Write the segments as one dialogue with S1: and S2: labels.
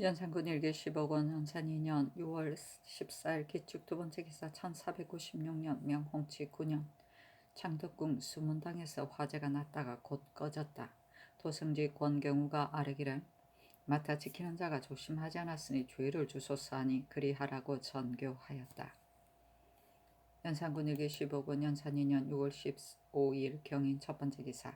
S1: 연산군 일기 10억 원, 연산 2년 6월 14일 기축 두 번째 기사 1496년 명홍치 9년 창덕궁 수문당에서 화재가 났다가 곧 꺼졌다. 도승지 권경우가 아뢰기를 맡아 지키는 자가 조심하지 않았으니 죄를 주소서 하니 그리하라고 전교하였다. 연산군 일기 15억 원, 연산 2년 6월 15일 경인 첫 번째 기사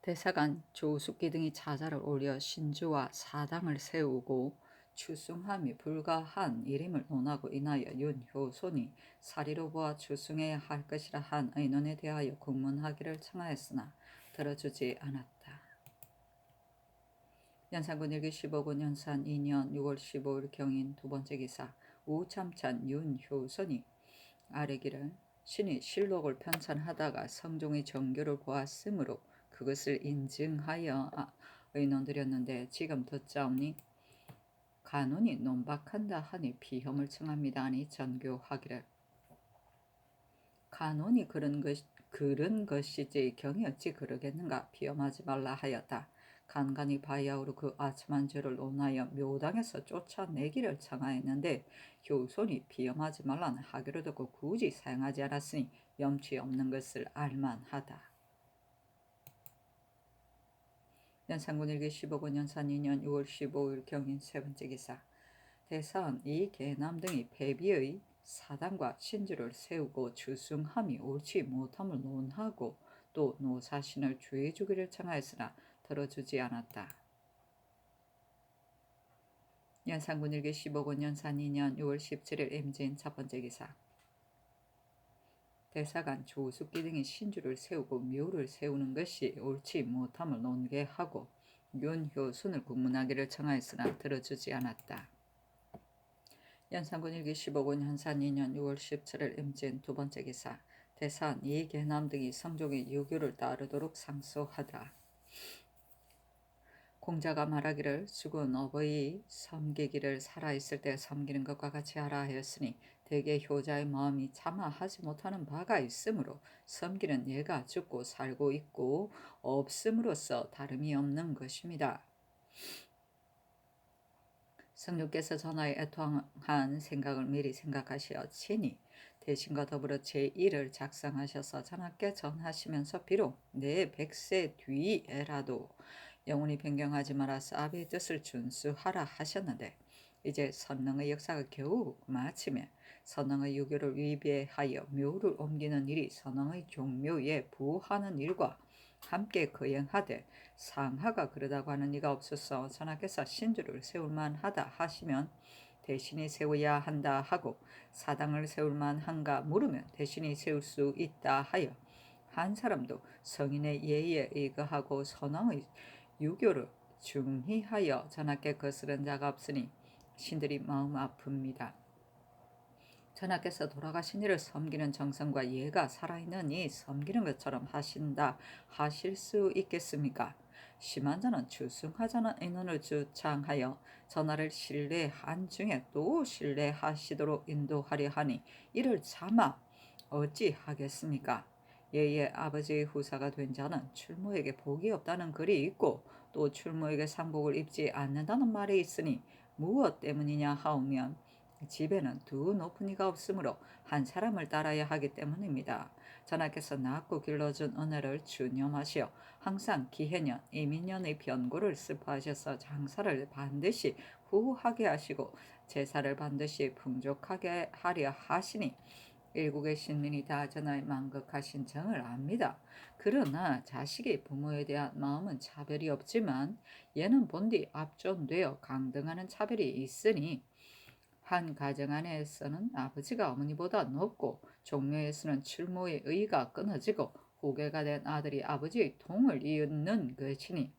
S1: 대사관 조숙기 등이 차자를 올려 신주와 사당을 세우고 추승함이 불가한 일임을 논하고 인하여 윤효손이 사리로 보아 추승해야 할 것이라 한 의논에 대하여 국문하기를 청하였으나 들어주지 않았다. 연산군 일기 15군 연산 2년 6월 15일 경인 두 번째 기사 우참찬 윤효손이 아뢰기를 신이 실록을 편찬하다가 성종의 정교를 보았으므로 그것을 인증하여 의논드렸는데 지금 듣자오니 간운이 논박한다 하니 비혐을 청합니다 하니 전교하기를 간운이 그런 것이지 경이 어찌 그러겠는가 비혐하지 말라 하였다. 간간히 바야흐로 그 아첨한 죄를 논하여 묘당에서 쫓아내기를 청하였는데 효손이 비혐하지 말라는 하기로 듣고 굳이 사용하지 않았으니 염치 없는 것을 알만하다. 연산군 일기 15군 연산 2년 6월 15일 경인 세 번째 기사 대사원 이계남 등이 배비의 사당과 신주를 세우고 주승함이 옳지 못함을 논하고 또 노사신을 주의 주기를 청하였으나 들어주지 않았다. 연산군 일기 15군 연산 2년 6월 17일 임진 첫 번째 기사 대사관 조숙기 등이 신주를 세우고 묘를 세우는 것이 옳지 못함을 논계하고 윤효순을 국문하기를 청하였으나 들어주지 않았다. 연산군 일기 15군 연산 2년 6월 17일 임진 두 번째 기사 대산 이계남 등이 성종의 유교를 따르도록 상소하다. 공자가 말하기를 죽은 어버이 섬기기를 살아있을 때 섬기는 것과 같이 하라 하였으니 대개 효자의 마음이 차마 하지 못하는 바가 있으므로 섬기는 예가 죽고 살고 있고 없음으로써 다름이 없는 것입니다. 성령께서 전하에 애통한 생각을 미리 생각하시어 친히 대신과 더불어 제1을 작성하셔서 전하께 전하시면서 비록 내 100세 뒤에라도 영원히 변경하지 말아서 아비의 뜻을 준수하라 하셨는데 이제 선릉의 역사가 겨우 마침에 선릉의 유교를 위배하여 묘를 옮기는 일이 선릉의 종묘에 부하는 일과 함께 거행하되 상하가 그러다고 하는 이가 없어서 전하께서 신주를 세울만하다 하시면 대신이 세워야 한다 하고 사당을 세울만한가 물으면 대신이 세울 수 있다 하여 한 사람도 성인의 예의에 의거하고 선왕의 유교를 중히하여 전하께 거스른 자가 없으니 신들이 마음 아픕니다. 전하께서 돌아가신 이를 섬기는 정성과 예가 살아있는 섬기는 것처럼 하신다 하실 수 있겠습니까? 심한 자는 주승하자는 인원을 주창하여 전하를 신뢰한 중에 또 신뢰하시도록 인도하려 하니 이를 차마 어찌 하겠습니까? 예의 아버지의 후사가 된 자는 출모에게 복이 없다는 글이 있고 또 출모에게 상복을 입지 않는다는 말이 있으니 무엇 때문이냐 하오면 집에는 두 높은 이가 없으므로 한 사람을 따라야 하기 때문입니다. 전하께서 낳고 길러준 은혜를 주념하시어 항상 기해년, 이민년의 변고를 슬퍼하셔서 장사를 반드시 후하게 하시고 제사를 반드시 풍족하게 하려 하시니 일국의 신민이 다 전하의 만극하신 정을 압니다. 그러나 자식이 부모에 대한 마음은 차별이 없지만 얘는 본디 압존되어 강등하는 차별이 있으니 한 가정 안에서는 아버지가 어머니보다 높고 종묘에서는 출모의 의가 끊어지고 후계가 된 아들이 아버지의 통을 이웃는 것이니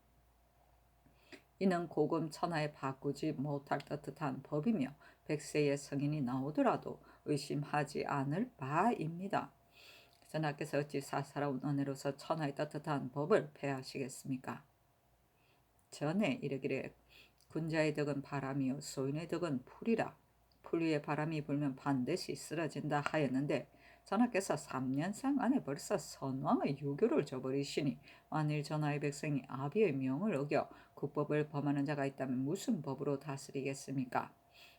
S1: 이는 고금 천하에 바꾸지 못할 떳떳한 법이며 100세의 성인이 나오더라도 의심하지 않을 바입니다. 전하께서 어찌 사사로운 은혜로서 천하의 떳떳한 법을 폐하시겠습니까? 전에 이르기를 군자의 덕은 바람이요 소인의 덕은 풀이라 풀 위에 바람이 불면 반드시 쓰러진다 하였는데 전하께서 3년상 안에 벌써 선왕의 유교를 저버리시니 만일 전하의 백성이 아비의 명을 어겨 국법을 범하는 자가 있다면 무슨 법으로 다스리겠습니까?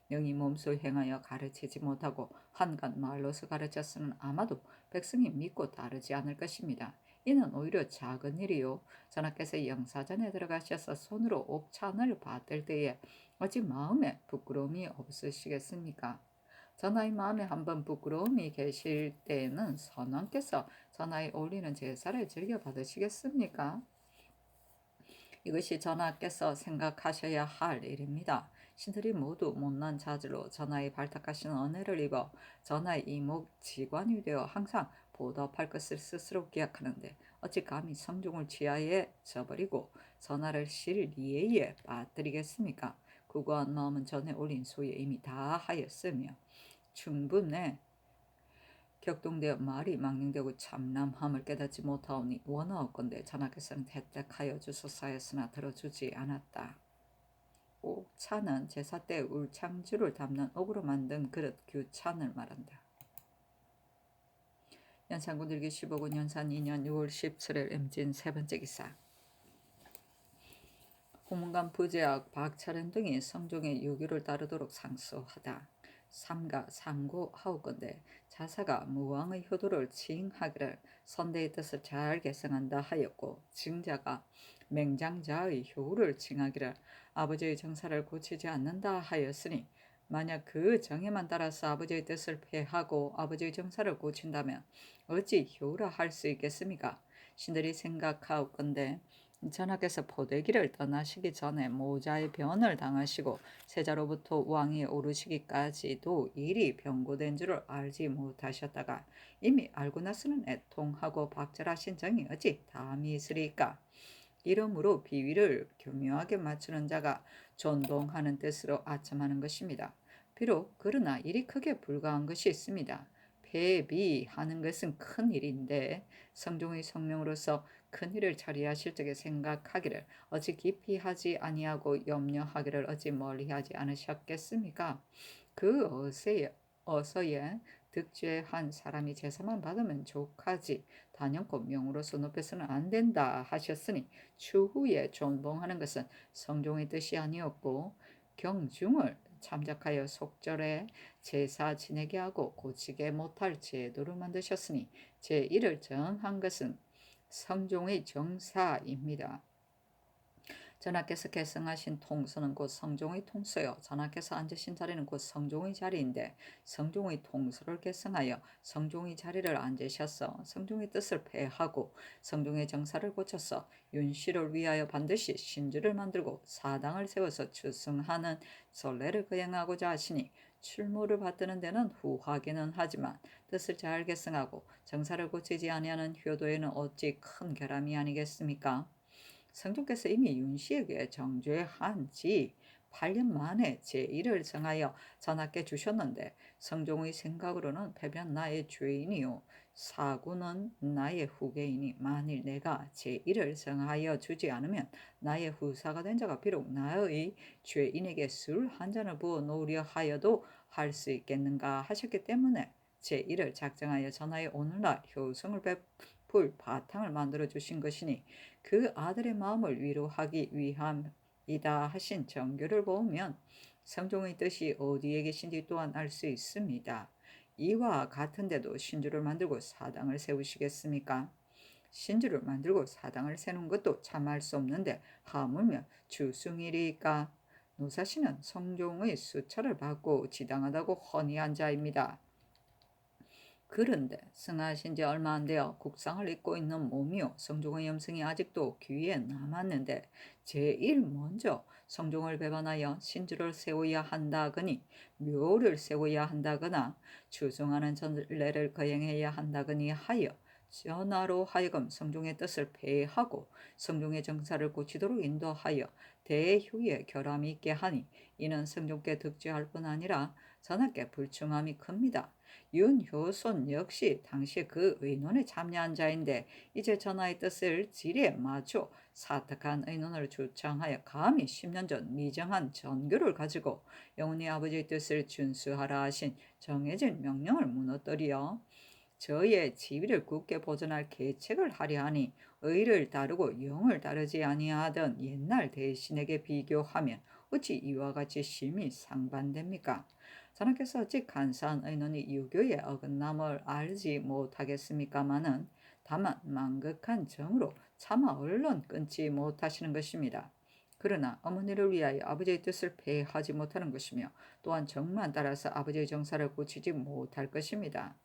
S1: 영이 몸소 행하여 가르치지 못하고 한간 말로서 가르쳤으면 아마도 백성이 믿고 따르지 않을 것입니다. 이는 오히려 작은 일이요. 전하께서 영사전에 들어가셔서 손으로 옥찬을 받들 때에 어찌 마음에 부끄러움이 없으시겠습니까? 전하의 마음에 한번 부끄러움이 계실 때에는 선왕께서 전하에 올리는 제사를 즐겨 받으시겠습니까? 이것이 전하께서 생각하셔야 할 일입니다. 신들이 모두 못난 자질로 전하의 발탁하신 은혜를 입어 전하의 이목 지관이 되어 항상 보답할 것을 스스로 기약하는데 어찌 감히 성종을 지하에 저버리고 전하를 실리에 빠뜨리겠습니까? 구구한 마음은 전에 올린 소에 이미 다 하였으며 충분해 격동되어 말이 망령되고 참남함을 깨닫지 못하오니 원하옵건대 전하께서는 혜택하여 주소서 하였으나 들어주지 않았다. 옥찬은 제사 때 울창주를 담는 옥으로 만든 그릇 규찬을 말한다. 연산군들기 15군 연산 2년 6월 17일 임진 세 번째 기사. 호문관 부제학 박철현 등이 성종의 유교를 따르도록 상소하다. 삼가 상고하옵건대 자사가 무왕의 효도를 징하기를 선대의 뜻을 잘 계승한다 하였고 증자가 맹장자의 효를 징하기를 아버지의 정사를 고치지 않는다 하였으니 만약 그 정에만 따라서 아버지의 뜻을 폐하고 아버지의 정사를 고친다면 어찌 효라 할 수 있겠습니까? 신들이 생각하옵건대 전하께서 포대기를 떠나시기 전에 모자의 변을 당하시고 세자로부터 왕이 오르시기까지도 일이 병고된 줄을 알지 못하셨다가 이미 알고 나서는 애통하고 박절하신 정이 어찌 담이 있으리까? 이러므로 비위를 교묘하게 맞추는 자가 존동하는 뜻으로 아첨하는 것입니다. 비록 그러나 일이 크게 불과한 것이 있습니다. 폐비하는 것은 큰 일인데 성종의 성명으로서 큰 일을 처리하실 적에 생각하기를 어찌 깊이 하지 아니하고 염려하기를 어찌 멀리하지 않으셨겠습니까? 그 어서에 득죄한 사람이 제사만 받으면 족하지 단연코 명으로서 높여서는 안 된다 하셨으니 추후에 존봉하는 것은 성종의 뜻이 아니었고 경중을 참작하여 속절에 제사 지내게 하고 고치게 못할 제도를 만드셨으니 제1을 정한 것은 성종의 정사입니다. 전하께서 계승하신 통서는 곧 성종의 통서요. 전하께서 앉으신 자리는 곧 성종의 자리인데 성종의 통서를 계승하여 성종의 자리를 앉으셔서 성종의 뜻을 폐하고 성종의 정사를 고쳐서 윤씨를 위하여 반드시 신주를 만들고 사당을 세워서 추승하는 선례를 거행하고자 하시니 출모를 받드는 데는 후하기는 하지만 뜻을 잘 계승하고 정사를 고치지 아니하는 효도에는 어찌 큰 결함이 아니겠습니까? 성종께서 이미 윤씨에게 정죄한 지 8년 만에 제1을 정하여 전하께 주셨는데 성종의 생각으로는 패변 나의 죄인이요 사구는 나의 후계이니 만일 내가 제1을 정하여 주지 않으면 나의 후사가 된 자가 비록 나의 죄인에게 술 한 잔을 부어 놓으려 하여도 할 수 있겠는가 하셨기 때문에 제1을 작정하여 전하의 오늘날 효성을 베풀 바탕을 만들어 주신 것이니 그 아들의 마음을 위로하기 위함이다 하신 정교를 보면 성종의 뜻이 어디에 계신지 또한 알 수 있습니다. 이와 같은데도 신주를 만들고 사당을 세우시겠습니까? 신주를 만들고 사당을 세우는 것도 참할 수 없는데 하물며 주승일이까? 노사시는 성종의 수차를 받고 지당하다고 헌의한 자입니다. 그런데 승하하신 지 얼마 안 되어 국상을 입고 있는 몸이요 성종의 염승이 아직도 귀에 남았는데 제일 먼저 성종을 배반하여 신주를 세워야 한다거니 묘를 세워야 한다거나 추승하는 전례를 거행해야 한다거니 하여 전하로 하여금 성종의 뜻을 폐하고 성종의 정사를 고치도록 인도하여 대효에 결함이 있게 하니 이는 성종께 득죄할 뿐 아니라 전하께 불충함이 큽니다. 윤효손 역시 당시 그 의논에 참여한 자인데 이제 전하의 뜻을 지리에 맞춰 사특한 의논을 주창하여 감히 10년 전 미정한 전교를 가지고 영원히 아버지의 뜻을 준수하라 하신 정해진 명령을 무너뜨리어 저의 지위를 굳게 보존할 계책을 하려 하니 의를 다루고 영을 다루지 아니하던 옛날 대신에게 비교하면 어찌 이와 같이 심히 상반됩니까? 자나께서 어찌 간사한 의논이 유교의 어긋남을 알지 못하겠습니까마는 다만 망극한 정으로 차마 얼른 끊지 못하시는 것입니다. 그러나 어머니를 위하여 아버지의 뜻을 폐하지 못하는 것이며 또한 정만 따라서 아버지의 정사를 고치지 못할 것입니다.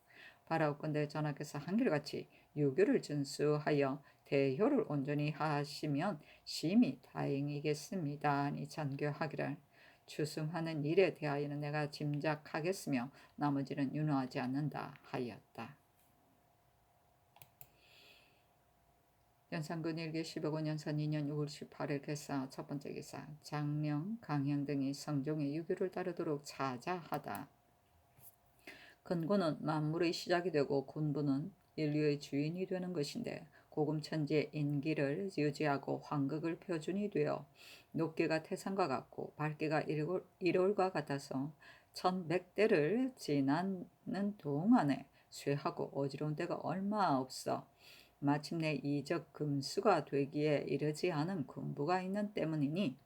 S1: 바라옵건대 전하께서 한결같이 유교를 준수하여 대효를 온전히 하시면 심히 다행이겠습니다. 하니 잔교하기를 추승하는 일에 대하여는 내가 짐작하겠으며 나머지는 윤호하지 않는다 하였다. 연산군 일기 15권 연산 2년 6월 18일 개사 첫 번째 기사 장명, 강형 등이 성종의 유교를 따르도록 자자하다. 근고는 만물의 시작이 되고 군부는 인류의 주인이 되는 것인데 고금천지의 인기를 유지하고 황극을 표준이 되어 높게가 태산과 같고 밝게가 일월과 같아서 1100대를 지나는 동안에 쇠하고 어지러운 때가 얼마 없어 마침내 이적 금수가 되기에 이르지 않은 군부가 있는 때문이니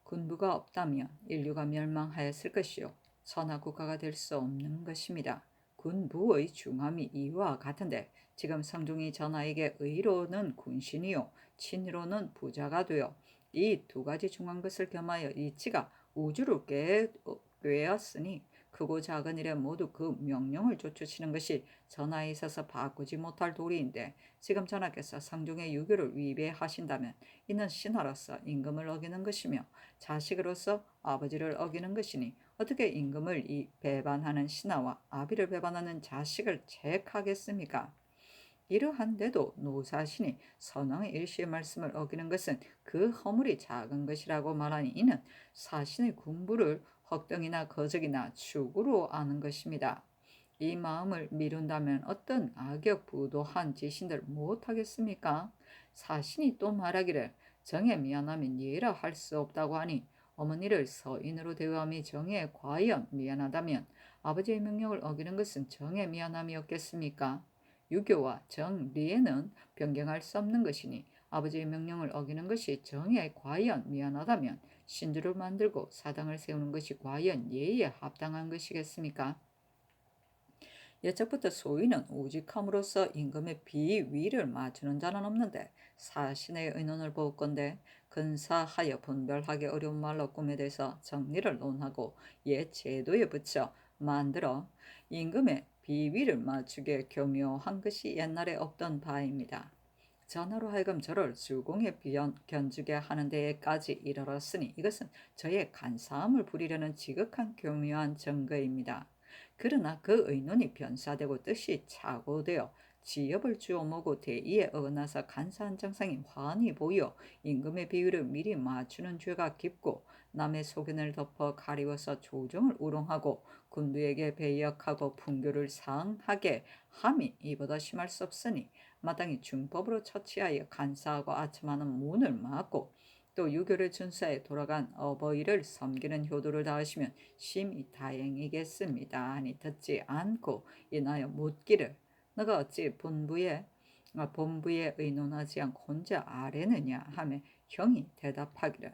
S1: 군부가 없다면 인류가 멸망하였을 것이요 선화국가가 될 수 없는 것입니다. 군부의 중함이 이와 같은데 지금 성종이 전하에게 의로는 군신이요 친으로는 부자가 되어 이 두 가지 중한 것을 겸하여 이치가 우주를 꿰었으니 크고 작은 일에 모두 그 명령을 쫓으시는 것이 전하에 있어서 바꾸지 못할 도리인데 지금 전하께서 성종의 유교를 위배하신다면 이는 신하로서 임금을 어기는 것이며 자식으로서 아버지를 어기는 것이니 어떻게 임금을 배반하는 신하와 아비를 배반하는 자식을 책하겠습니까? 이러한데도 노사신이 선왕의 일시의 말씀을 어기는 것은 그 허물이 작은 것이라고 말하니 이는 사신의 군부를 헛등이나 거적이나 축으로 아는 것입니다. 이 마음을 미룬다면 어떤 악역부도한 지신들 못하겠습니까? 사신이 또 말하기를 정에 미안하면 예라 할 수 없다고 하니 어머니를 서인으로 대우함이 정에 과연 미안하다면 아버지의 명령을 어기는 것은 정에 미안함이었겠습니까? 유교와 정리에는 변경할 수 없는 것이니 아버지의 명령을 어기는 것이 정에 과연 미안하다면 신주를 만들고 사당을 세우는 것이 과연 예의에 합당한 것이겠습니까? 예적부터 소위는 우직함으로써 임금의 비위를 맞추는 자는 없는데 사신의 의논을 보건대 근사하여 분별하기 어려운 말로 꿈에 대해서 정리를 논하고 옛 제도에 붙여 만들어 임금의 비위를 맞추게 교묘한 것이 옛날에 없던 바입니다. 전하로 하여금 저를 주공에 견주게 하는 데에까지 이르렀으니 이것은 저의 간사함을 부리려는 지극한 교묘한 증거입니다. 그러나 그 의논이 변사되고 뜻이 착오되어 지엽을 주워모고 대의에 어긋나서 간사한 정상이 환히 보여 임금의 비위를 미리 맞추는 죄가 깊고 남의 소견을 덮어 가리워서 조정을 우롱하고 군부에게 배역하고 풍교를 상하게 함이 이보다 심할 수 없으니 마땅히 중법으로 처치하여 간사하고 아첨하는 문을 막고 또 유교를 준수해 돌아간 어버이를 섬기는 효도를 다하시면 심히 다행이겠습니다. 하니 듣지 않고 인하여 묻기를 너가 어찌 본부에 의논하지 않고 혼자 아뢰느냐 하며 형이 대답하기를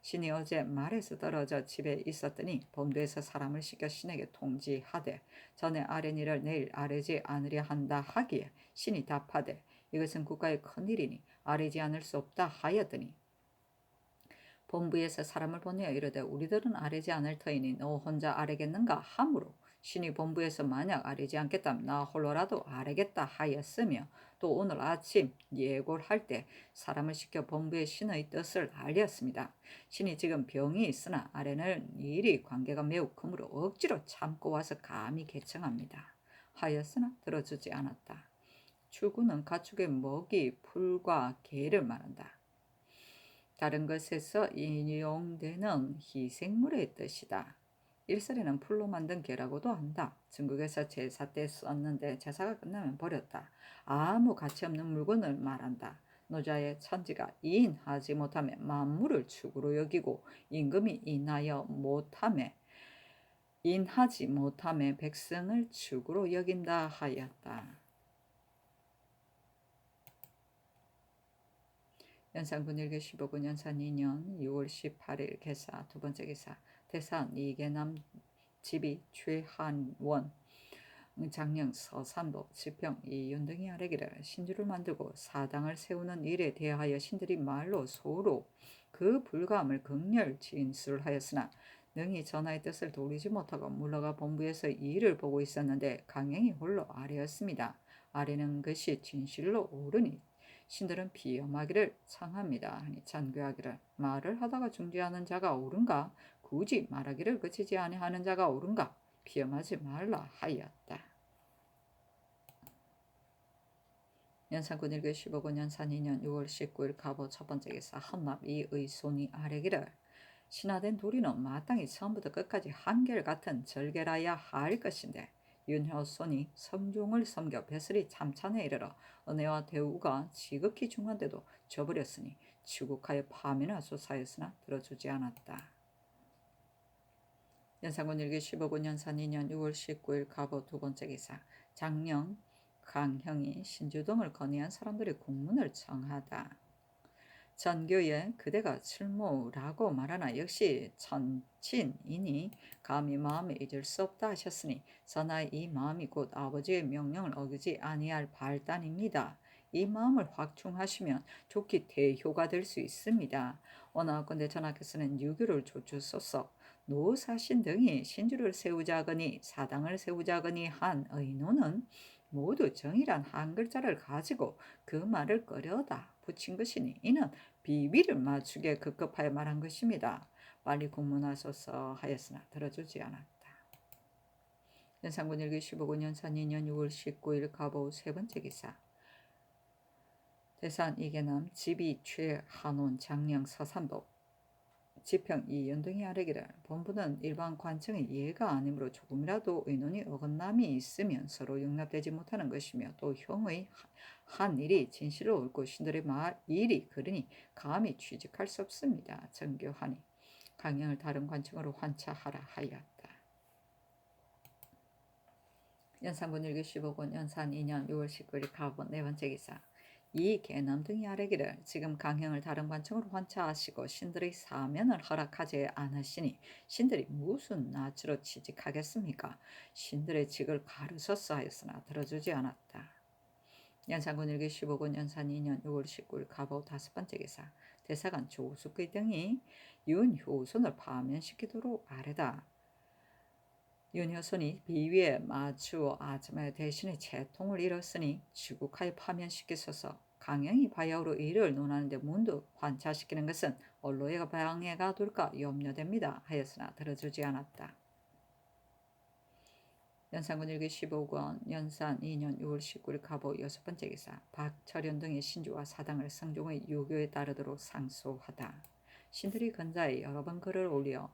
S1: 신이 어제 말에서 떨어져 집에 있었더니 본부에서 사람을 시켜 신에게 통지하되 전에 아뢰는 일을 내일 아뢰지 않으려 한다 하기에 신이 답하되 이것은 국가의 큰일이니 아뢰지 않을 수 없다 하였더니 본부에서 사람을 보내어 이르되 우리들은 아뢰지 않을 터이니 너 혼자 아뢰겠는가 하므로 신이 본부에서 만약 아뢰지 않겠다면 나 홀로라도 아뢰겠다 하였으며 또 오늘 아침 예고를 할 때 사람을 시켜 본부에 신의 뜻을 알렸습니다. 신이 지금 병이 있으나 아뢰는 일이 관계가 매우 크므로 억지로 참고 와서 감히 개청합니다. 하였으나 들어주지 않았다. 추구는 가축의 먹이, 풀과 개를 말한다. 다른 것에서 인용되는 희생물의 뜻이다. 일설에는 풀로 만든 개라고도 한다. 중국에서 제사 때 썼는데 제사가 끝나면 버렸다. 아무 가치 없는 물건을 말한다. 노자의 천지가 이인하지 못하며 만물을 축으로 여기고 임금이 인하여 못하며 인하지 못함에 백성을 축으로 여긴다 하였다. 연산군 일기 15군 연산 2년 6월 18일 개사 두 번째 기사 대산 이계남 집이 최한원 장령 서산도 지평 이윤등이 아래기를 신주를 만들고 사당을 세우는 일에 대하여 신들이 말로 서로 그 불감을 극렬 진술하였으나 능히 전하의 뜻을 도리지 못하고 물러가 본부에서 일을 보고 있었는데 강행이 홀로 아래였습니다. 아래는 것이 진실로 옳으니 신들은 비엄하기를 청합니다. 하니 찬교하기를 말을 하다가 중지하는 자가 옳은가 굳이 말하기를 그치지 아니하는 자가 옳은가 비엄하지 말라 하였다. 연산군 일기 15군 연산 2년 6월 19일 갑오 첫 번째 기사 헌납 이의 손이 아래기를 신하된 도리는 마땅히 처음부터 끝까지 한결같은 절개라야 할 것인데 윤효손이 성종을 섬겨 벼슬이 참찬에 이르러 은혜와 대우가 지극히 중한데도 저버렸으니 치국하여 파면을 수사였으나 들어주지 않았다. 연산군 일기 15군 연산 2년 6월 19일 갑오 두 번째 기사 장령 강형이 신주등을 건의한 사람들이 국문을 청하다. 전교에 그대가 출모라고 말하나 역시 천친이니 감히 마음에 잊을 수 없다 하셨으니 전하의 이 마음이 곧 아버지의 명령을 어기지 아니할 발단입니다. 이 마음을 확충하시면 좋게 대효가 될 수 있습니다. 원하건대 전하께서는 유교를 조주소서 노사신 등이 신주를 세우자거니 사당을 세우자거니 한 의논은 모두 정의란 한 글자를 가지고 그 말을 꺼려다 붙인 것이니 이는 비비를 맞추게 급급하여 말한 것입니다. 빨리 국문하소서 하였으나 들어주지 않았다. 연산군 일기 15군 연산 2년 6월 19일 갑오 세 번째 기사 대산 이계남 집이 최한온 장령 서산도 지평 이연등이 아래기를 본부는 일반 관청의 예가 아니므로 조금이라도 의논이 어긋남이 있으면 서로 용납되지 못하는 것이며 또 형의 한 일이 진실로 옳고 신들의 말 일이 그러니 감히 취직할 수 없습니다. 정교하니 강령을 다른 관청으로 환차하라 하였다. 연산군 일기 15군 연산 2년 6월 19일 갑오 네 번째 기사 이 계남 등이 아래기를 지금 강형을 다른 관청으로 환차하시고 신들의 사면을 허락하지 않으시니 신들이 무슨 낯으로 취직하겠습니까? 신들의 직을 가르쳤어 하였으나 들어주지 않았다. 연산군 일기 15군 연산 2년 6월 19일 갑오 다섯 번째 기사 대사관 조숙의 등이 윤효손을 파면시키도록 아뢰다. 윤효손이 비위에 맞추어 아즈마의 대신에 재통을 잃었으니 지국하여 파면시키소서. 강영이 바야흐로 이를 논하는데 문득 관찰시키는 것은 언로의 방해가 될까 염려됩니다. 하였으나 들어주지 않았다. 연산군 일기 15권 연산 2년 6월 19일 갑오 여섯 번째 기사 박철현 등의 신주와 사당을 성종의 유교에 따르도록 상소하다. 신들이 근자에 여러 번 글을 올려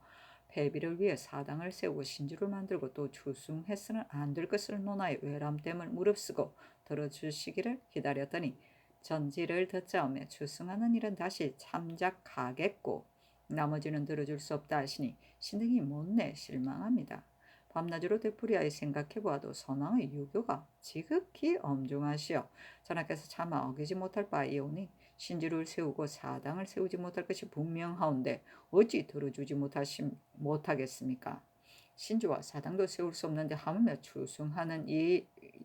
S1: 폐비를 위해 사당을 세우고 신주를 만들고 또 추승해서는 안 될 것을 논하여 외람됨을 무릅쓰고 들어주시기를 기다렸더니 전지를 듣자오며 추승하는 일은 다시 참작하겠고 나머지는 들어줄 수 없다 하시니 신등이 못내 실망합니다. 밤낮으로 되풀이하여 생각해보아도 선왕의 유교가 지극히 엄중하시어 전하께서 차마 어기지 못할 바이오니 신주를 세우고 사당을 세우지 못할 것이 분명하온데 어찌 들어주지 못하겠습니까? 신주와 사당도 세울 수 없는데 하물며 추승하는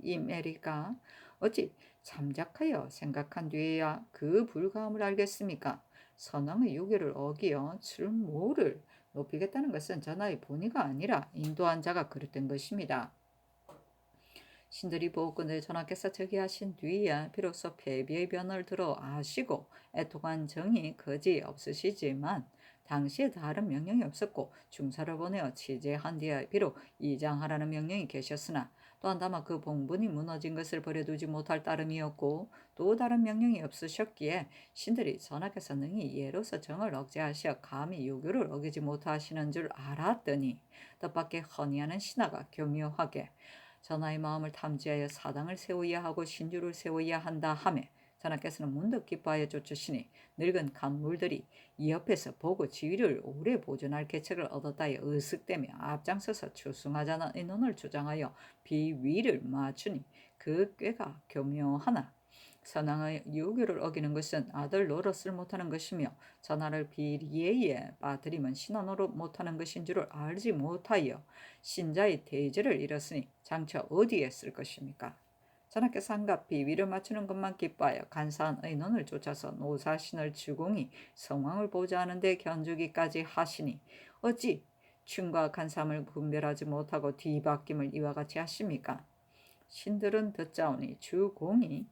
S1: 이메리가 어찌 참작하여 생각한 뒤에야 그 불가함을 알겠습니까? 선왕의 유교를 어기어 출모를 높이겠다는 것은 전하의 본의가 아니라 인도한 자가 그릇된 것입니다. 신들이 보건대 전하께서 저기하신 뒤에 비로소 폐비의 변을 들어 아시고 애통한 정이 거지 없으시지만 당시에 다른 명령이 없었고 중사를 보내어 취재한 뒤에 비록 이장하라는 명령이 계셨으나 또한 다만 그 봉분이 무너진 것을 버려두지 못할 따름이었고 또 다른 명령이 없으셨기에 신들이 전하께서 능히 예로서 정을 억제하시어 감히 유교를 어기지 못하시는 줄 알았더니 뜻밖의 허니하는 신하가 교묘하게 전하의 마음을 탐지하여 사당을 세워야 하고 신주를 세워야 한다 하매 전하께서는 문득 기뻐하여 쫓으시니 늙은 간물들이 이 옆에서 보고 지위를 오래 보존할 계책을 얻었다에 으쓱대며 앞장서서 추승하자는 의논을 주장하여 비위를 맞추니 그 꾀가 교묘하나 선왕의 유교를 어기는 것은 아들 노릇을 못하는 것이며 전하를 비리에 빠뜨리면 신하 노릇 못하는 것인 줄을 알지 못하여 신자의 대제를 잃었으니 장차 어디에 쓸 것입니까? 전하께서 한갑 비위를 맞추는 것만 기뻐하여 간사한 의논을 쫓아서 노사신을 주공이 성왕을 보자 하는데 견주기까지 하시니 어찌 춘과 간사함을 분별하지 못하고 뒤바뀜을 이와 같이 하십니까? 신들은 듣자오니 주공이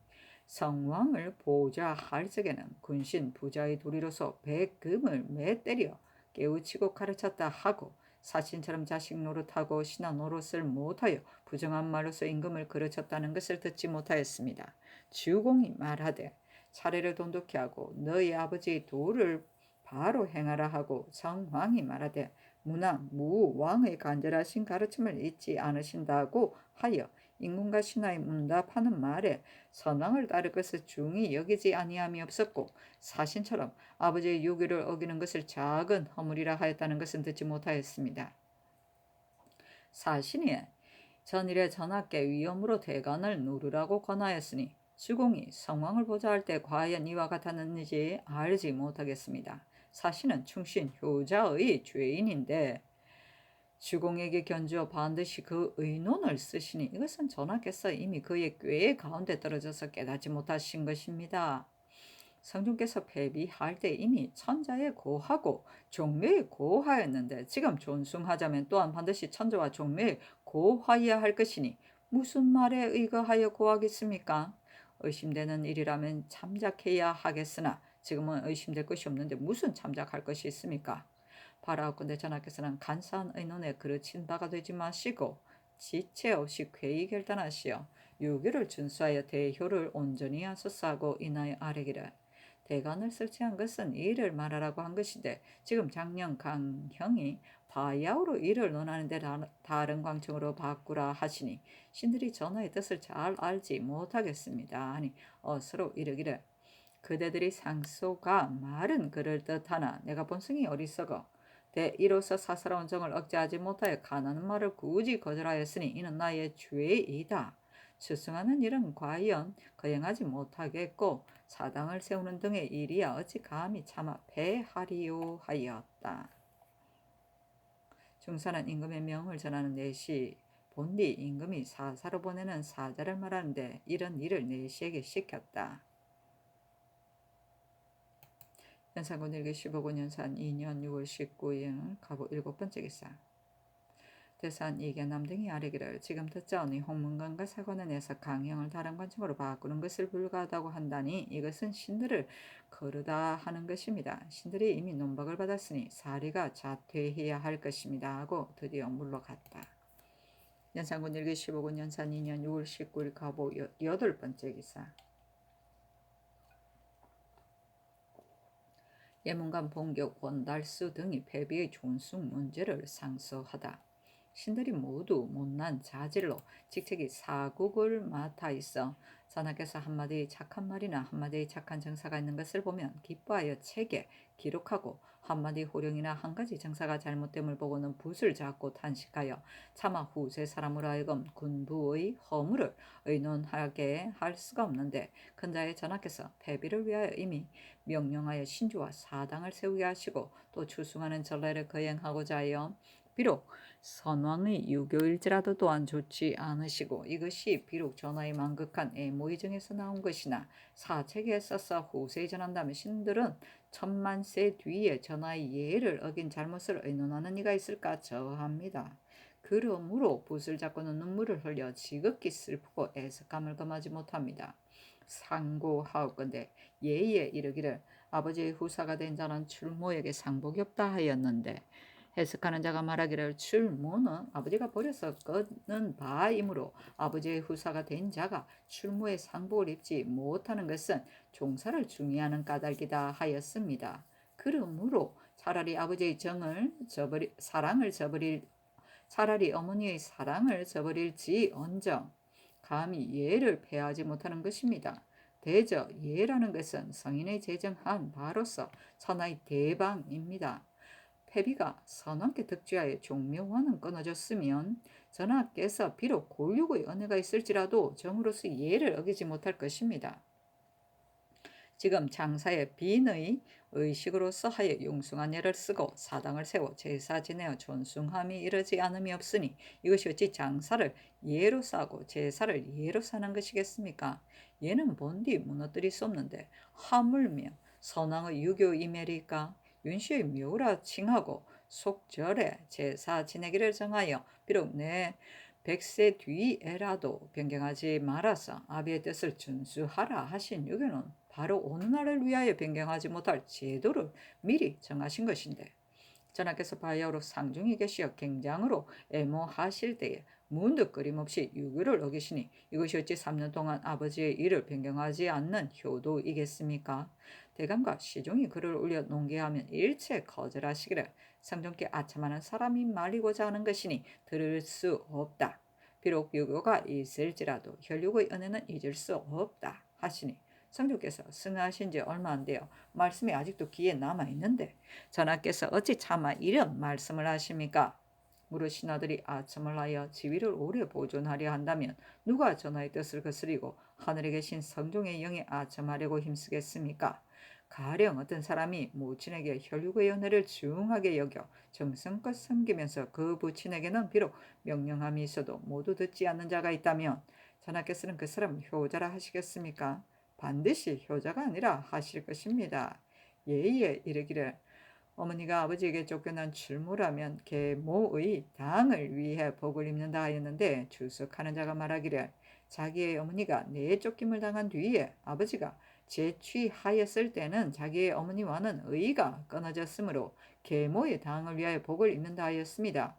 S1: 성왕을 보자 할 적에는 군신 부자의 도리로서 백금을 매때려 깨우치고 가르쳤다 하고 사신처럼 자식 노릇하고 신하 노릇을 못하여 부정한 말로서 임금을 가르쳤다는 것을 듣지 못하였습니다. 주공이 말하되 차례를 돈독히 하고 너희 아버지의 도를 바로 행하라 하고 성왕이 말하되 무나 무왕의 간절하신 가르침을 잊지 않으신다고 하여 인군과 신하의 문답하는 말에 선왕을 따를 것을 중히 여기지 아니함이 없었고 사신처럼 아버지의 유교를 어기는 것을 작은 허물이라 하였다는 것은 듣지 못하였습니다. 사신이 전일에 전하께 위엄으로 대간을 누르라고 권하였으니 주공이 성왕을 보자 할 때 과연 이와 같았는지 알지 못하겠습니다. 사신은 충신 효자의 죄인인데 주공에게 견주어 반드시 그 의논을 쓰시니 이것은 전하께서 이미 그의 꾀의 가운데 떨어져서 깨닫지 못하신 것입니다. 성중께서 패비할 때 이미 천자에 고하고 종묘에 고하였는데 지금 존숭하자면 또한 반드시 천자와 종묘에 고하여야 할 것이니 무슨 말에 의거하여 고하겠습니까? 의심되는 일이라면 참작해야 하겠으나 지금은 의심될 것이 없는데 무슨 참작할 것이 있습니까? 바라옵건대 전하께서는 간사한 의논에 그르친 바가 되지 마시고 지체 없이 쾌히 결단하시어 유교를 준수하여 대효를 온전히 하소서 하고 인하여 아뢰기를 대간을 설치한 것은 이를 말하라고 한 것이되 지금 장령 강형이 바야흐로 이를 논하는데 다른 광청으로 바꾸라 하시니 신들이 전하의 뜻을 잘 알지 못하겠습니다. 아니 서로 이르기를 그대들이 상소가 말은 그럴듯하나 내가 본성이 어리석어 이로써 사사로운 정을 억제하지 못하여 가난한 말을 굳이 거절하였으니 이는 나의 죄이다. 추승하는 일은 과연 거행하지 못하겠고 사당을 세우는 등의 일이야 어찌 감히 참아 패하리요 하였다. 중사는 임금의 명을 전하는 내시 본디 임금이 사사로 보내는 사자를 말하는데 이런 일을 내시에게 시켰다. 연산군 일기 15군 연산 2년 6월 19일 가보 7번째 기사. 대산 이견남 등이 아뢰기를 지금 듣자오니 홍문관과 사관을 내서 강형을 다른 관청으로 바꾸는 것을 불가하다고 한다니 이것은 신들을 거르다 하는 것입니다. 신들이 이미 논박을 받았으니 사리가 자퇴해야 할 것입니다 하고 드디어 물러갔다. 연산군 일기 15군 연산 2년 6월 19일 가보 8번째 기사. 예문관 봉격 원달수 등이 패비의 존숭 문제를 상소하다. 신들이 모두 못난 자질로 직책이 사국을 맡아 있어 전하께서 한마디 착한 말이나 한마디 착한 정사가 있는 것을 보면 기뻐하여 책에 기록하고 한마디 호령이나 한 가지 정사가 잘못됨을 보고는 붓을 잡고 탄식하여 차마 후세 사람으로 하여금 군부의 허물을 의논하게 할 수가 없는데 근자의 전하께서 패비를 위하여 이미 명령하여 신주와 사당을 세우게 하시고 또 추승하는 전례를 거행하고자 하여 비록 선왕의 유교일지라도 또한 좋지 않으시고 이것이 비록 전하의 만극한 애모의정에서 나온 것이나 사책에 써서 후세에 전한다면 신들은 천만세 뒤에 전하의 예를 어긴 잘못을 의논하는 이가 있을까 저합니다. 그러므로 붓을 잡고는 눈물을 흘려 지극히 슬프고 애석함을 금하지 못합니다. 상고하옵건대 예에 이르기를 아버지의 후사가 된 자는 출모에게 상복이 없다 하였는데 해석하는 자가 말하기를 출모는 아버지가 버려서 끊은 바이므로 아버지의 후사가 된 자가 출모의 상복을 입지 못하는 것은 종사를 중요하는 까닭이다 하였습니다. 그러므로 차라리 아버지의 차라리 어머니의 사랑을 저버릴지 언정 감히 예를 폐하지 못하는 것입니다. 대저 예라는 것은 성인의 제정한 바로서 천하의 대방입니다. 패비가 선왕께 득주하여 종묘원은 끊어졌으면 전하께서 비록 골육의 은혜가 있을지라도 정으로서 예를 어기지 못할 것입니다. 지금 장사의 빈의 의식으로서 하여 융숭한 예를 쓰고 사당을 세워 제사 지내어 존숭함이 이르지 않음이 없으니 이것이 어찌 장사를 예로 사고 제사를 예로 사는 것이겠습니까? 예는 본디 무너뜨릴 수 없는데 하물며 선왕의 유교 이멸이까? 윤씨의 묘라 칭하고 속절에 제사 지내기를 정하여 비록 내 100세 뒤에라도 변경하지 말아서 아비의 뜻을 준수하라 하신 유교는 바로 오늘날을 위하여 변경하지 못할 제도를 미리 정하신 것인데 전하께서 바야흐로 상중에 계시어 갱장으로 애모하실 때에 문득 끊임없이 유교를 어기시니 이것이 어찌 3년 동안 아버지의 일을 변경하지 않는 효도이겠습니까? 대감과 시종이 글을 올려 논계하면 일체 거절하시기를 상종께 아첨하는 사람이 말리고자 하는 것이니 들을 수 없다. 비록 유교가 있을지라도 혈육의 은혜는 잊을 수 없다 하시니 성주께서 승하하신 지 얼마 안 되어 말씀이 아직도 귀에 남아있는데 전하께서 어찌 차마 이런 말씀을 하십니까? 무릇 신하들이 아첨을 하여 지위를 오래 보존하려 한다면 누가 전하의 뜻을 거스리고 하늘에 계신 성종의 영에 아첨하려고 힘쓰겠습니까? 가령 어떤 사람이 모친에게 혈육의 은혜를 중하게 여겨 정성껏 섬기면서 그 부친에게는 비록 명령함이 있어도 모두 듣지 않는 자가 있다면 전하께서는 그 사람을 효자라 하시겠습니까? 반드시 효자가 아니라 하실 것입니다. 예의에 이르기를 어머니가 아버지에게 쫓겨난 출무라면 계모의 당을 위해 복을 입는다 하였는데 주석하는 자가 말하기를 자기의 어머니가 내쫓김을 당한 뒤에 아버지가 재취하였을 때는 자기의 어머니와는 의가 끊어졌으므로 계모의 당을 위하여 복을 입는다 하였습니다.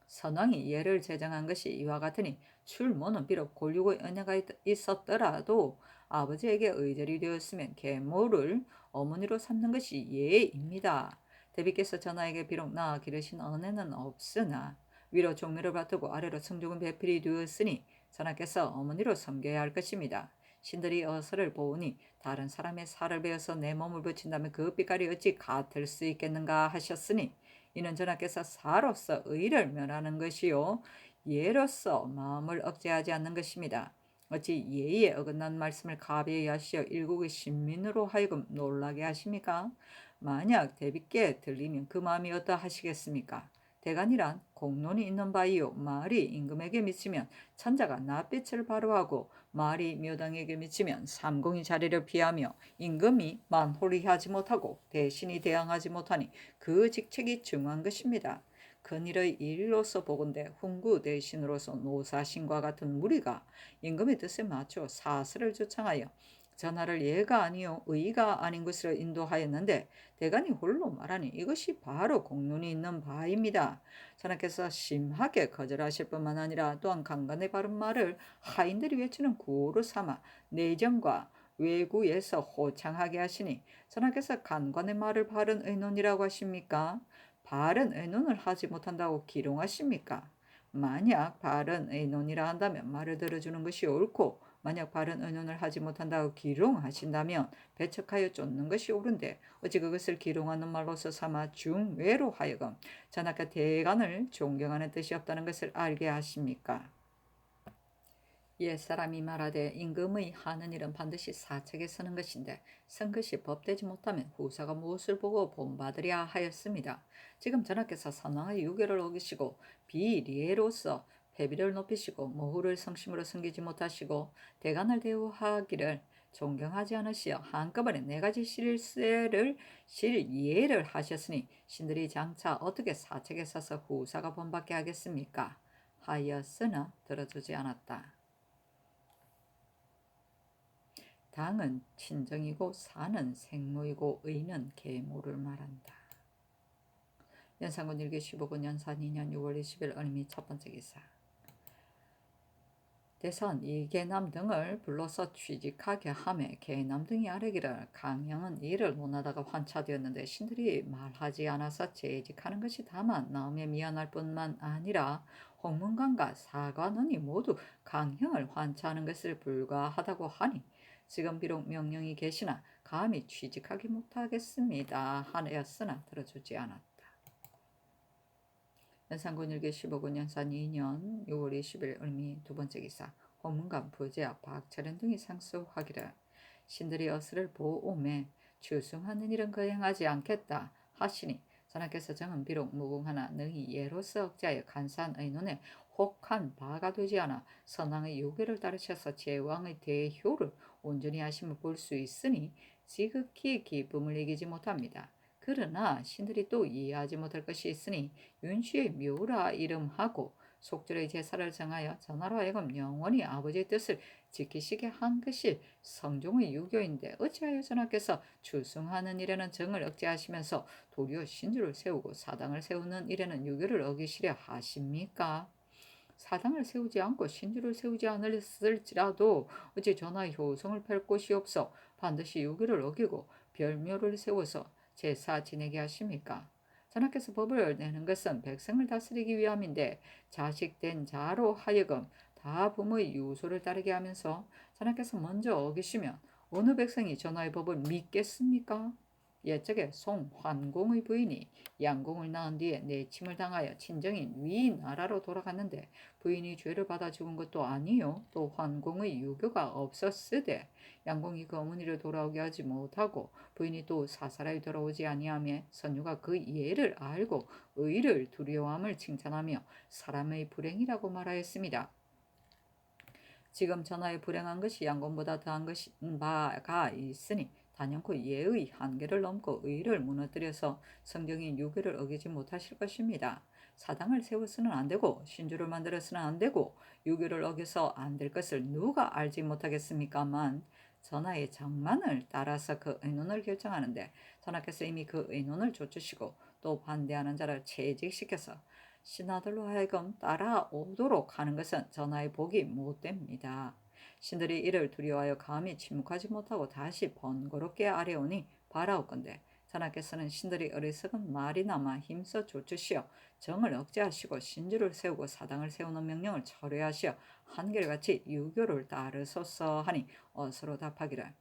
S1: 선왕이 예를 제정한 것이 이와 같으니 출모는 비록 골육의 은혜가 있었더라도 아버지에게 의절이 되었으면 계모를 어머니로 삼는 것이 예입니다. 대비께서 전하에게 비록 낳아 기르신 은혜는 없으나 위로 종묘를 받들고 아래로 성족은 배필이 되었으니 전하께서 어머니로 섬겨야 할 것입니다. 신들이 어서를 보으니 다른 사람의 살을 베어서 내 몸을 붙인다면 그 빛깔이 어찌 같을 수 있겠는가 하셨으니 이는 전하께서 사로서 의를 멸하는 것이요 예로서 마음을 억제하지 않는 것입니다. 어찌 예의에 어긋난 말씀을 가벼이 하시어 일국의 신민으로 하여금 놀라게 하십니까? 만약 대비께 들리면 그 마음이 어떠하시겠습니까? 대간이란 공론이 있는 바이요 말이 임금에게 미치면 천자가 낯빛을 바로하고 말이 묘당에게 미치면 삼공이 자리를 피하며 임금이 만홀히 하지 못하고 대신이 대항하지 못하니 그 직책이 중한 것입니다. 근일의 일로서 보건대 훈구 대신으로서 노사신과 같은 무리가 임금의 뜻에 맞춰 사슬을 조창하여 전하를 예가 아니요 의가 아닌 것으로 인도하였는데 대간이 홀로 말하니 이것이 바로 공론이 있는 바입니다. 전하께서 심하게 거절하실 뿐만 아니라 또한 강간의 바른 말을 하인들이 외치는 구호로 삼아 내정과 외구에서 호창하게 하시니 전하께서 간관의 말을 바른 의논이라고 하십니까? 바른 의논을 하지 못한다고 기롱하십니까? 만약 바른 의논이라 한다면 말을 들어주는 것이 옳고 만약 바른 의논을 하지 못한다고 기롱하신다면 배척하여 쫓는 것이 옳은데 어찌 그것을 기롱하는 말로서 삼아 중외로 하여금 전하께 대간을 존경하는 뜻이 없다는 것을 알게 하십니까? 옛사람이 말하되 임금의 하는 일은 반드시 사책에 서는 것인데 선 것이 법되지 못하면 후사가 무엇을 보고 본받으랴 하였습니다. 지금 전하께서 선왕의 유교를 어기시고 비리애로서 패비를 높이시고 모후를 성심으로 섬기지 못하시고 대간을 대우하기를 존경하지 않으시어 한꺼번에 4가지 실예를 하셨으니 신들이 장차 어떻게 사책에 서서 후사가 본받게 하겠습니까? 하였으나 들어주지 않았다. 당은 친정이고 사는 생모이고 의는 계모를 말한다. 연산군 일기 15군 연산 2년 6월 20일 을미 첫 번째 기사. 대선 이계남 등을 불러서 취직하게 하매 계남 등이 아뢰기를 강형은 이를 논하다가 환차되었는데 신들이 말하지 않아서 재직하는 것이 다만 마음에 미안할 뿐만 아니라 홍문관과 사관원이 모두 강형을 환차하는 것을 불가하다고 하니 지금 비록 명령이 계시나 감히 취직하기 못하겠습니다 하였으나 들어주지 않았다. 연산군 일기 15군 연산 2년 6월 20일 을미 두 번째 기사 홍문관 부제와 박철현 등이 상소하기를 신들이 어스를 보오매 추승하는 일은 거행하지 않겠다 하시니 전하께서 정은 비록 무궁하나 능히 예로서 억제하여 간사한 의논에 혹한 바가 되지 않아 선왕의 요구를 따르셔서 제왕의 대효를 온전히 하심을 볼 수 있으니 지극히 기쁨을 이기지 못합니다. 그러나 신들이 또 이해하지 못할 것이 있으니 윤씨의 묘라 이름하고 속절의 제사를 정하여 전하로 하여금 영원히 아버지의 뜻을 지키시게 한 것이 성종의 유교인데 어찌하여 전하께서 추승하는 일에는 정을 억제하시면서 도리어 신주를 세우고 사당을 세우는 일에는 유교를 어기시려 하십니까? 사당을 세우지 않고 신주를 세우지 않을지라도 어찌 전하의 효성을 펼 곳이 없어 반드시 유교를 어기고 별묘를 세워서 제사 지내게 하십니까? 전하께서 법을 내는 것은 백성을 다스리기 위함인데 자식된 자로 하여금 다 부모의 유소를 따르게 하면서 전하께서 먼저 어기시면 어느 백성이 전하의 법을 믿겠습니까? 옛적에 송환공의 부인이 양공을 낳은 뒤에 내침을 당하여 친정인 위나라로 돌아갔는데 부인이 죄를 받아 죽은 것도 아니요 또 환공의 유교가 없었으되 양공이 그 어머니를 돌아오게 하지 못하고 부인이 또 사사라이 돌아오지 아니하며 선유가 그 예를 알고 의를 두려워함을 칭찬하며 사람의 불행이라고 말하였습니다. 지금 전하의 불행한 것이 양공보다 더한 것이 바가 있으니 단연코 예의 한계를 넘고 의를 무너뜨려서 성경인 유교를 어기지 못하실 것입니다. 사당을 세워서는 안 되고 신주를 만들어서는 안 되고 유교를 어겨서 안 될 것을 누가 알지 못하겠습니까만 전하의 장만을 따라서 그 의논을 결정하는데 전하께서 이미 그 의논을 좇으시고 또 반대하는 자를 채직시켜서 신하들로 하여금 따라오도록 하는 것은 전하의 복이 못됩니다. 신들이 이를 두려워하여 감히 침묵하지 못하고 다시 번거롭게 아뢰오니 바라옵건대 전하께서는 신들이 어리석은 말이나마 힘써 좇으시어 정을 억제하시고 신주를 세우고 사당을 세우는 명령을 철회하시어 한결같이 유교를 따르소서 하니 어서로 답하기를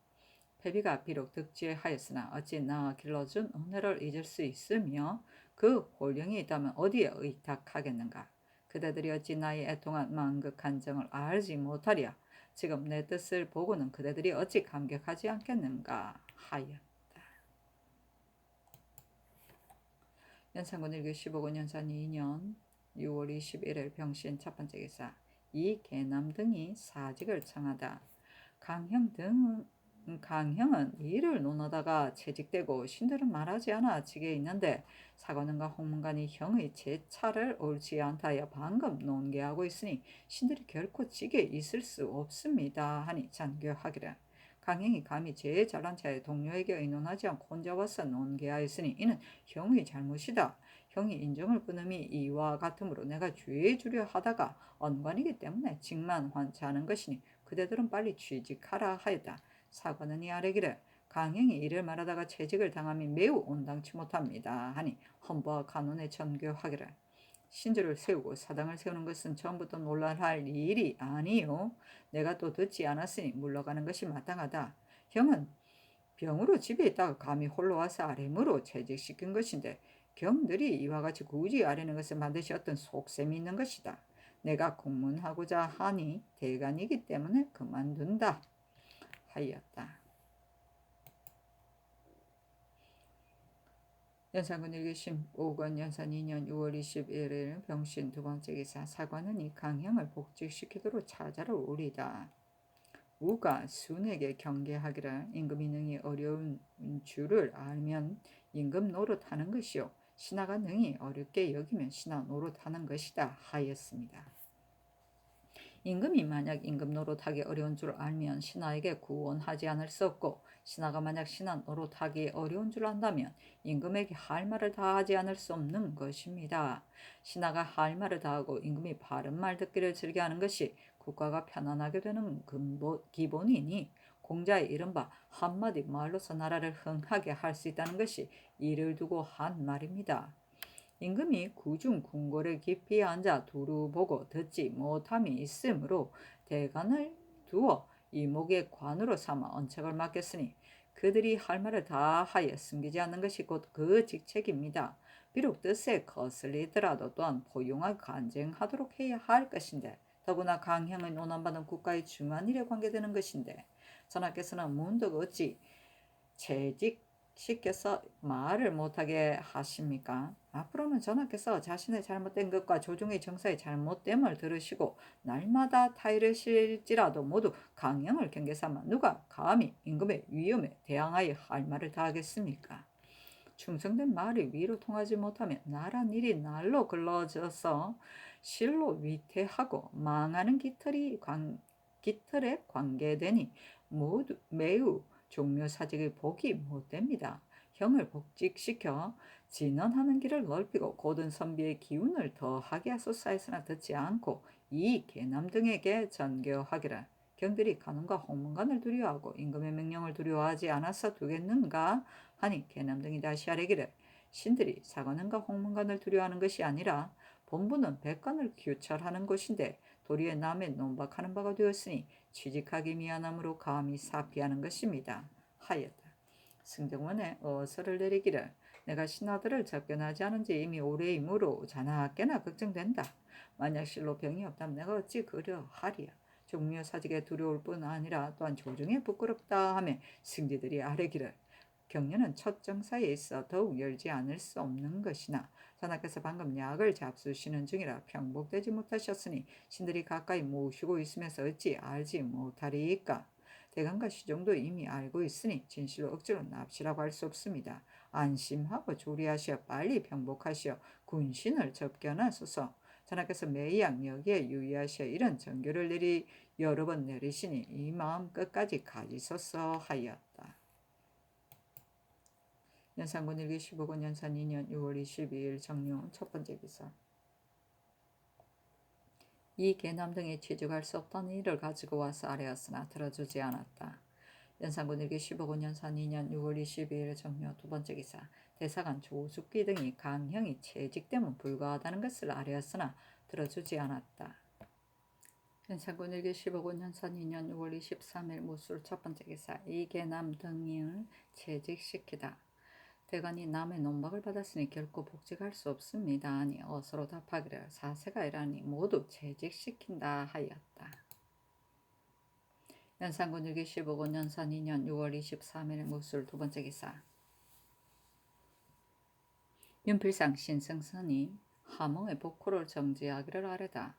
S1: 패비가 비록 득지하였으나 어찌 나 길러준 은혜를 잊을 수 있으며 그 홀령이 있다면 어디에 의탁하겠는가. 그대들이 어찌 나의 애통한 만극한 정을 알지 못하랴. 지금 내 뜻을 보고는 그대들이 어찌 감격하지 않겠는가 하였다. 연산군 일기 15군 연산 2년 6월 21일 병신 첫 번째 기사 이계남 등이 사직을 청하다. 강형은 이를 논하다가 채직되고 신들은 말하지 않아 직에 있는데 사관원과 홍문관이 형의 제차를 옳지 않다 하여 방금 논계하고 있으니 신들이 결코 직에 있을 수 없습니다 하니 잔교하기를 강형이 감히 제일 잘난 차에 동료에게 의논하지 않고 혼자 와서 논계하였으니 이는 형의 잘못이다. 형이 인정을 끊음이 이와 같으므로 내가 주의해 주려 하다가 언관이기 때문에 직만 환차하는 것이니 그대들은 빨리 취직하라 하였다. 사관원이 아뢰기를 강형이 이를 말하다가 채직을 당함이 매우 온당치 못합니다 하니 헌부와 간원에 전교하기를 신주를 세우고 사당을 세우는 것은 처음부터 논란할 일이 아니요 내가 또 듣지 않았으니 물러가는 것이 마땅하다. 형은 병으로 집에 있다가 감히 홀로 와서 아뢰므로 채직시킨 것인데 경들이 이와 같이 굳이 아뢰는 것은 반드시 어떤 속셈이 있는 것이다. 내가 공문하고자 하니 대간이기 때문에 그만둔다 하였다. 연산군 일기 15권 연산 2년 6월 21일 병신 두 번째 기사 사관은 이 강형을 복직시키도록 찾아러 오리다. 우가 순에게 경계하기를 임금이 능히 어려운 줄을 알면 임금 노릇하는 것이요 신하가 능히 어렵게 여기면 신하 노릇하는 것이다 하였습니다. 임금이 만약 임금 노릇하기 어려운 줄 알면 신하에게 구원하지 않을 수 없고 신하가 만약 신하 노릇하기 어려운 줄 안다면 임금에게 할 말을 다하지 않을 수 없는 것입니다. 신하가 할 말을 다하고 임금이 바른 말 듣기를 즐겨하는 것이 국가가 편안하게 되는 기본이니 공자의 이른바 한마디 말로서 나라를 흥하게 할 수 있다는 것이 이를 두고 한 말입니다. 임금이 구중 궁궐에 깊이 앉아 두루 보고 듣지 못함이 있으므로 대간을 두어 이목의 관으로 삼아 언책을 맡겼으니 그들이 할 말을 다 하여 숨기지 않는 것이 곧 그 직책입니다. 비록 뜻에 거슬리더라도 또한 포용하게 간쟁하도록 해야 할 것인데 더구나 강형을 논함받은 국가의 중한 일에 관계되는 것인데 전하께서는 문득 어찌 재직시켜서 말을 못하게 하십니까? 앞으로는 전하께서 자신의 잘못된 것과 조정의 정사의 잘못됨을 들으시고 날마다 타이르실지라도 모두 강형을 경계삼아 누가 감히 임금의 위험에 대항하여 할 말을 다 하겠습니까? 충성된 말이 위로 통하지 못하면 나란 일이 날로 글러져서 실로 위태하고 망하는 깃털에 관계되니 모두 매우 종묘사직의 복이 못됩니다. 형을 복직시켜 진언하는 길을 넓히고 고든 선비의 기운을 더하게 하소서하였으나 듣지 않고 이 계남 등에게 전교하기를 경들이 간원과 홍문관을 두려워하고 임금의 명령을 두려워하지 않아서 두겠는가 하니 계남 등이 다시 아뢰기를 신들이 사관원과 홍문관을 두려워하는 것이 아니라 본부는 백관을 규찰하는 곳인데 도리에 남의 논박하는 바가 되었으니 취직하기 미안함으로 감히 사피하는 것입니다. 하였다. 승정원에 어서를 내리기를 내가 신하들을 접견하지 않은 지 이미 오래이므로 자나깨나 걱정된다. 만약 실로 병이 없다면 내가 어찌 그려하리야. 종묘사직에 두려울 뿐 아니라 또한 조정에 부끄럽다 하며 승지들이 아뢰기를 경련은 첫 정사에 있어 더욱 열지 않을 수 없는 것이나 전하께서 방금 약을 잡수시는 중이라 평복되지 못하셨으니 신들이 가까이 모시고 있으면서 어찌 알지 못하리이까. 대간과 시종도 이미 알고 있으니 진실로 억지로 납치라고 할 수 없습니다. 안심하고 조리하시어 빨리 평복하시어 군신을 접견하소서. 전하께서 매양 여기에 유의하시어 이런 정교를 여러 번 내리시니 이 마음 끝까지 가지소서 하였다. 연산군 일기 15권 연산 2년 6월 22일 정룡 첫 번째 기사. 이 계남 등이 취직할 수 없다는 일을 가지고 와서 아뢰었으나 들어주지 않았다. 연산군 일기 15권 연산 2년 6월 22일 정묘 두 번째 기사. 대사관 조숙기 등이 강형이 채직되면 불가하다는 것을 아뢰었으나 들어주지 않았다. 연산군 일기 15권 연산 2년 6월 23일 무술 첫 번째 기사. 이 계남 등을 채직시키다. 대간이 남의 논박을 받았으니 결코 복직할 수 없습니다. 아니 어서로 답하기를 사세가 이라니 모두 채직시킨다 하였다. 연산군 일기 15권 연산 2년 6월 23일 무술 두 번째 기사. 윤필상 신승선이 함흥의 복호를 정지하기를 아뢰다.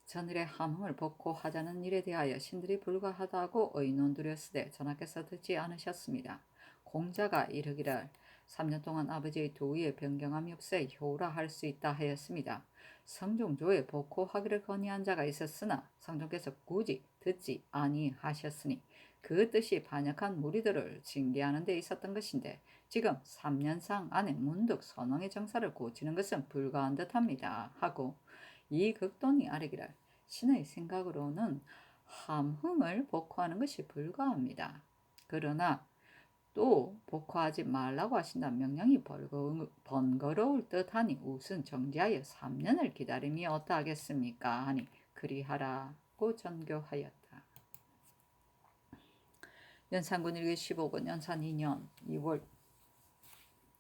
S1: 전일의 함흥을 복호하자는 일에 대하여 신들이 불가하다고 의논드렸으되 전하께서 듣지 않으셨습니다. 공자가 이르기를 3년 동안 아버지의 도의에 변경함이 없어 효라 할 수 있다 하였습니다. 성종조에 복호하기를 건의한 자가 있었으나 성종께서 굳이 듣지 아니하셨으니 그 뜻이 반역한 무리들을 징계하는 데 있었던 것인데 지금 3년상 안에 문득 선왕의 정사를 고치는 것은 불가한 듯합니다. 하고 이 극돈이 아뢰기를 신의 생각으로는 함흥을 복호하는 것이 불가합니다. 그러나 또 복호하지 말라고 하신다면 명령이 번거로울 듯하니 우선 정지하여 3년을 기다림이 어떠하겠습니까 하니 그리하라고 전교하였다. 연산군 일기 15권 연산 2년 6월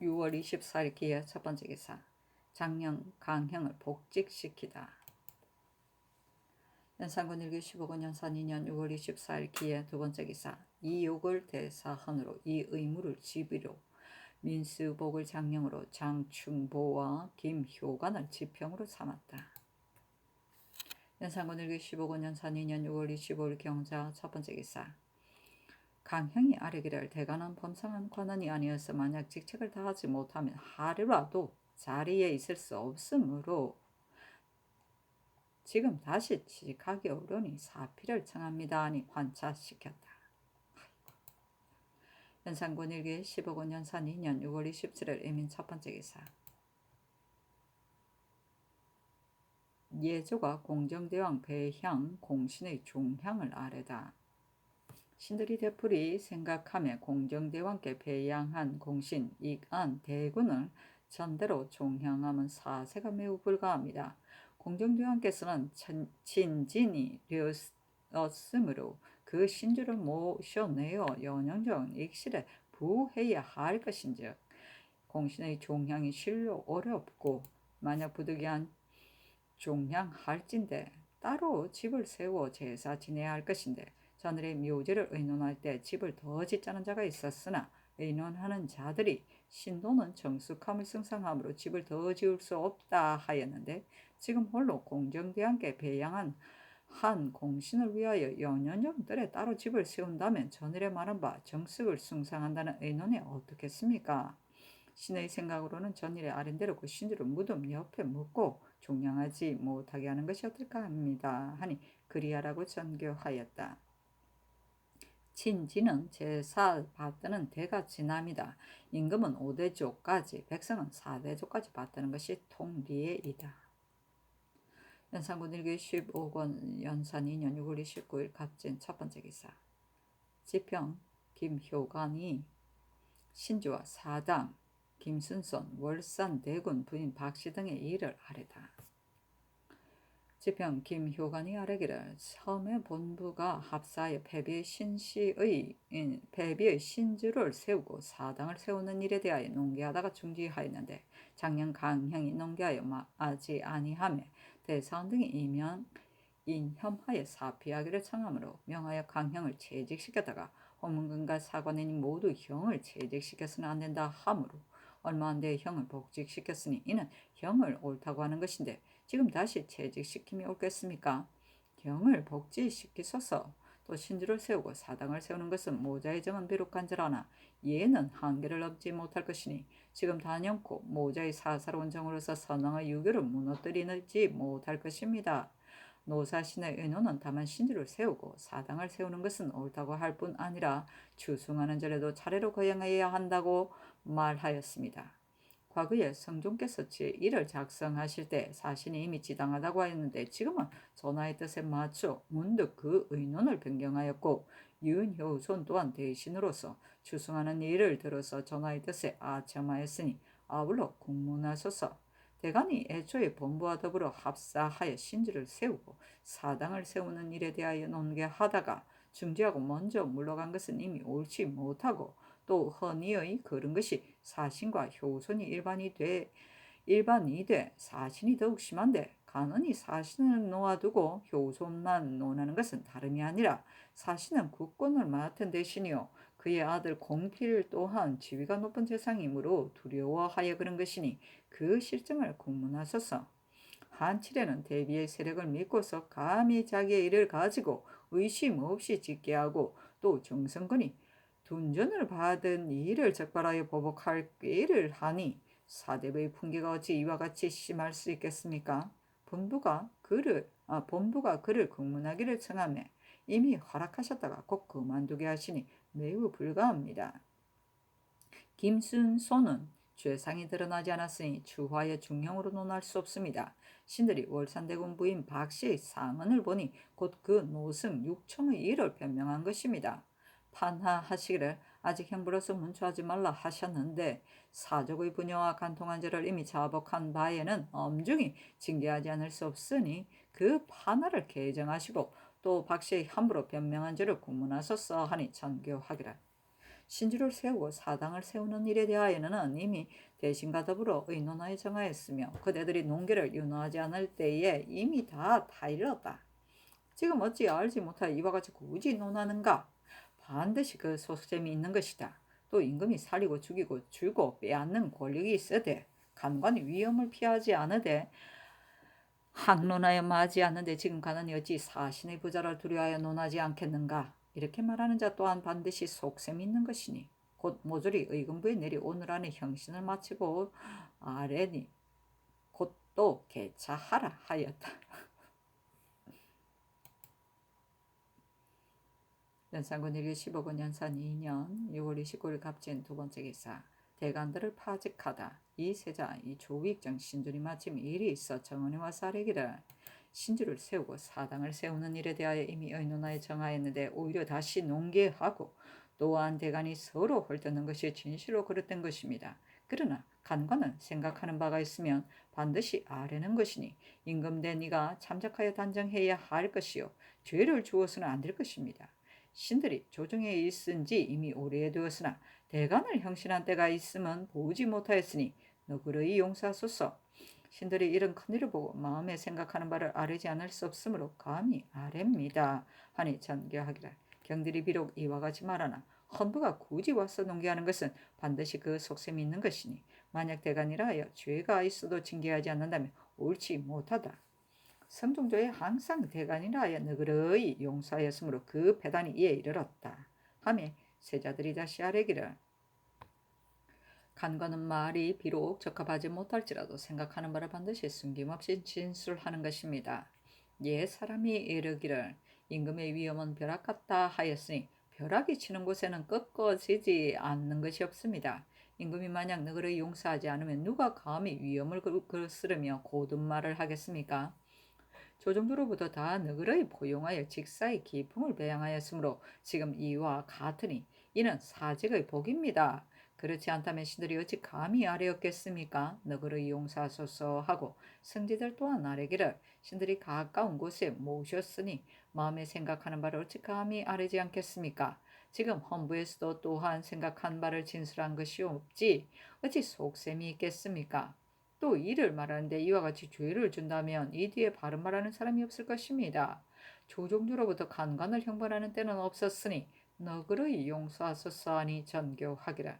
S1: 24일 기해 첫 번째 기사. 장령 강형을 복직시키다. 연산군 일기 15권 연산 2년 6월 24일 기해 두 번째 기사. 이 욕을 대사헌으로 이 의무를 지비로 민수복을 장령으로 장충보와 김효관을 지평으로 삼았다. 연산군 일기 15권 연산 2년 6월 25일 경자 첫 번째 기사. 강형이 아뢰기를 대간은 범상한 관원이 아니어서 만약 직책을 다하지 못하면 하루라도 자리에 있을 수 없으므로 지금 다시 취직하기 어려우니 사피를 청합니다 하니 환차시켰다. 연산군 일기 15권 연산 2년 6월 27일 이민 첫 번째 기사. 예조가 공정대왕 배향 공신의 종향을 아뢰다. 신들이 되풀이 생각하며 공정대왕께 배양한 공신 이안 대군을 전대로 종향함은 사세가 매우 불가합니다. 공정대왕께서는 친진이 되었으므로 그 신주를 모셔내어 연영정 익실에 부해야 할 것인즉 공신의 종향이 실로 어렵고 만약 부득이한 종향할진대 따로 집을 세워 제사 지내야 할 것인데 자늘의 묘지를 의논할 때 집을 더 짓자는 자가 있었으나 의논하는 자들이 신도는 정숙함을 승상함으로 집을 더 지을 수 없다 하였는데 지금 홀로 공정대왕께 배양한 한 공신을 위하여 연년정들에 따로 집을 세운다면 전일에 말한 바 정숙을 숭상한다는 의논이 어떻겠습니까? 신의 생각으로는 전일에 아랜대로 그 신주를 무덤 옆에 묻고 종양하지 못하게 하는 것이 어떨까 합니다. 하니 그리하라고 전교하였다. 친지는 제사 받드는 대가 지남이다. 임금은 5대조까지 백성은 4대조까지 받드는 것이 통리에이다. 연산군 일기 15권 연산 2년 6월 29일 갑진 첫 번째 기사. 지평 김효관이 신주와 사당 김순손 월산 대군 부인 박씨 등의 일을 아뢰다. 지평 김효관이 아뢰기를 처음에 본부가 합사하여 패비의 신주를 세우고 사당을 세우는 일에 대하여 논계하다가 중지하였는데 작년 강형이 논계하여 마지 아니하며 대사원 등이 인혐하여 사피하기를 청하므로 명하여 강형을 채직시켰다가 홍문근과 사관인이 모두 형을 채직시켜서는 안 된다 하므로 얼마 안 돼 형을 복직시켰으니 이는 형을 옳다고 하는 것인데 지금 다시 채직시킴이 옳겠습니까? 형을 복직시키소서. 또 신주를 세우고 사당을 세우는 것은 모자의 정은 비록 간절하나 예는 한계를 넘지 못할 것이니 지금 단연코 모자의 사사로운 정으로서 선왕의 유교를 무너뜨리지 못할 것입니다. 노사신의 의논은 다만 신주를 세우고 사당을 세우는 것은 옳다고 할 뿐 아니라 추승하는 절에도 차례로 거행해야 한다고 말하였습니다. 과거에 성종께서 제1을 작성하실 때 사신이 이미 지당하다고 하였는데 지금은 전하의 뜻에 맞춰 문득 그 의논을 변경하였고 윤효손 또한 대신으로서 추승하는 일을 들어서 전하의 뜻에 아첨하였으니 아울러 국문하소서. 대간이 애초에 본부와 더불어 합사하여 신주를 세우고 사당을 세우는 일에 대하여 논계하다가 중지하고 먼저 물러간 것은 이미 옳지 못하고 또 허니의 그런 것이 사신과 효손이 일반이 돼 사신이 더욱 심한데 간언이 사신을 놓아두고 효손만 논하는 것은 다름이 아니라 사신은 국권을 맡은 대신이요 그의 아들 공필 또한 지위가 높은 재상이므로 두려워하여 그런 것이니 그 실정을 국문하소서. 한칠에는 대비의 세력을 믿고서 감히 자기의 일을 가지고 의심 없이 짓게 하고 또 정성군이 둔전을 받은 일을 적발하여 보복할 꾀를 하니 사대부의 풍기가 어찌 이와 같이 심할 수 있겠습니까? 본부가 그를 국문하기를 청하며 이미 허락하셨다가 곧 그만두게 하시니 매우 불가합니다. 김순손은 죄상이 드러나지 않았으니 추하여 중형으로 논할 수 없습니다. 신들이 월산대군 부인 박씨의 상언을 보니 곧 그 노승 6청의 일을 변명한 것입니다. 판하하시기를 아직 형부로서 문초하지 말라 하셨는데 사족의 부녀와 간통한 죄를 이미 자복한 바에는 엄중히 징계하지 않을 수 없으니 그 판하를 개정하시고 또 박씨의 함부로 변명한 죄를 국문하소서 하니 전교하기를. 신주를 세우고 사당을 세우는 일에 대하여는 이미 대신과 더불어 의논하여 정하였으며 그대들이 논계를 윤호하지 않을 때에 이미 다 타일렀다. 지금 어찌 알지 못하여 이와 같이 굳이 논하는가? 반드시 그 소속셈이 있는 것이다. 또 임금이 살리고 죽이고 줄고 빼앗는 권력이 있으되 간관이 위험을 피하지 않으되 항론하여 마지 않는데 지금 가느니 어찌 사신의 부자를 두려워하여 논하지 않겠는가? 이렇게 말하는 자 또한 반드시 속셈이 있는 것이니 곧 모조리 의금부에 내리 오늘 안에 형신을 마치고 아래니 곧 또 개차하라 하였다. 연산군 일기 15권 연산 2년 6월 29일 갑진 두 번째 기사. 대간들을 파직하다. 이 세자 이 조익정 신준이 마침 일이 있어 정원에 와서 아뢰기를 신주를 세우고 사당을 세우는 일에 대하여 이미 의논하여 정하였는데 오히려 다시 농계하고 또한 대간이 서로 헐뜯는 것이 진실로 그릇된 것입니다. 그러나 간관은 생각하는 바가 있으면 반드시 아뢰는 것이니 임금대 네가 참작하여 단정해야 할 것이요 죄를 주어서는 안 될 것입니다. 신들이 조정에 있은지 이미 오래되었으나 대간을 형신한 때가 있으면 보지 못하였으니 너그러이 용서하소서. 신들이 이런 큰일을 보고 마음에 생각하는 바를 아뢰지 않을 수 없으므로 감히 아뢰입니다. 하니 전교하기를 경들이 비록 이와 같이 말하나 헌부가 굳이 와서 농계하는 것은 반드시 그 속셈이 있는 것이니 만약 대간이라 하여 죄가 있어도 징계하지 않는다면 옳지 못하다. 성종조에 항상 대간이라 하여 너그러이 용서하였으므로 그 배단이 이에 이르렀다. 하며 세자들이 다시 아뢰기를 간과는 말이 비록 적합하지 못할지라도 생각하는 바를 반드시 숨김없이 진술하는 것입니다. 옛 사람이 이르기를 임금의 위엄은 벼락 같다 하였으니 벼락이 치는 곳에는 꺾어지지 않는 것이 없습니다. 임금이 만약 너그러이 용서하지 않으면 누가 감히 위엄을 거스르며 고든 말을 하겠습니까? 조정조로부터 다 너그러이 포용하여 직사의 기품을 배양하였으므로 지금 이와 같으니 이는 사직의 복입니다. 그렇지 않다면 신들이 어찌 감히 아뢰었겠습니까? 너그러이 용서하소서 하고 성지들 또한 아뢰기를 신들이 가까운 곳에 모셨으니 마음에 생각하는 바를 어찌 감히 아뢰지 않겠습니까? 지금 헌부에서도 또한 생각한 바를 진술한 것이 없지 어찌 속셈이 있겠습니까? 또 이를 말하는데 이와 같이 죄를 준다면 이 뒤에 바른 말하는 사람이 없을 것입니다. 조종주로부터 간관을 형벌하는 때는 없었으니 너그러이 용서하소서 하니 전교하기라.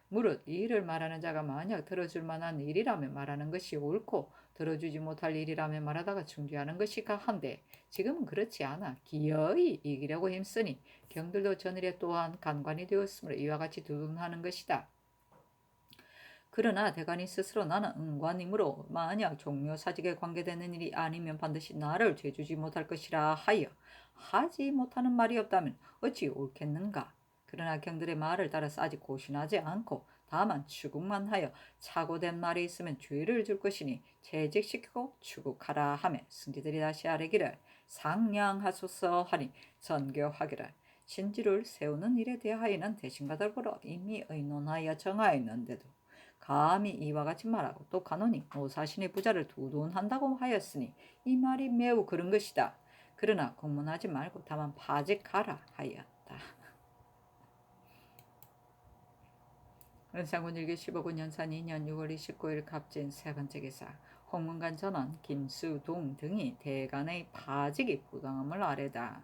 S1: 무릇 이 일을 말하는 자가 만약 들어줄 만한 일이라면 말하는 것이 옳고 들어주지 못할 일이라면 말하다가 중지하는 것이 가한데 지금은 그렇지 않아 기어이 이기려고 힘쓰니 경들도 전일에 또한 간관이 되었으므로 이와 같이 두둔하는 것이다. 그러나 대간이 스스로 나는 은관이므로 만약 종묘사직에 관계되는 일이 아니면 반드시 나를 죄주지 못할 것이라 하여 하지 못하는 말이 없다면 어찌 옳겠는가? 그러나 경들의 말을 따라서 아직 고신하지 않고 다만 추국만 하여 착오된 말이 있으면 죄를 줄 것이니 채직시키고 추국하라 하며 승지들이 다시 아뢰기를 상냥하소서 하니 전교하기를 신지를 세우는 일에 대하여는 대신과 더불어 이미 의논하여 정하였는데도 감히 이와 같이 말하고 또 간혹이 노사신의 부자를 두둔한다고 하였으니 이 말이 매우 그런 것이다. 그러나 공문하지 말고 다만 파직하라 하였다. 은상군 일기 15군 연산 2년 6월 29일 갑진 세 번째 기사 홍문관 전원 김수동 등이 대간의 파직이 부당함을 아뢰다.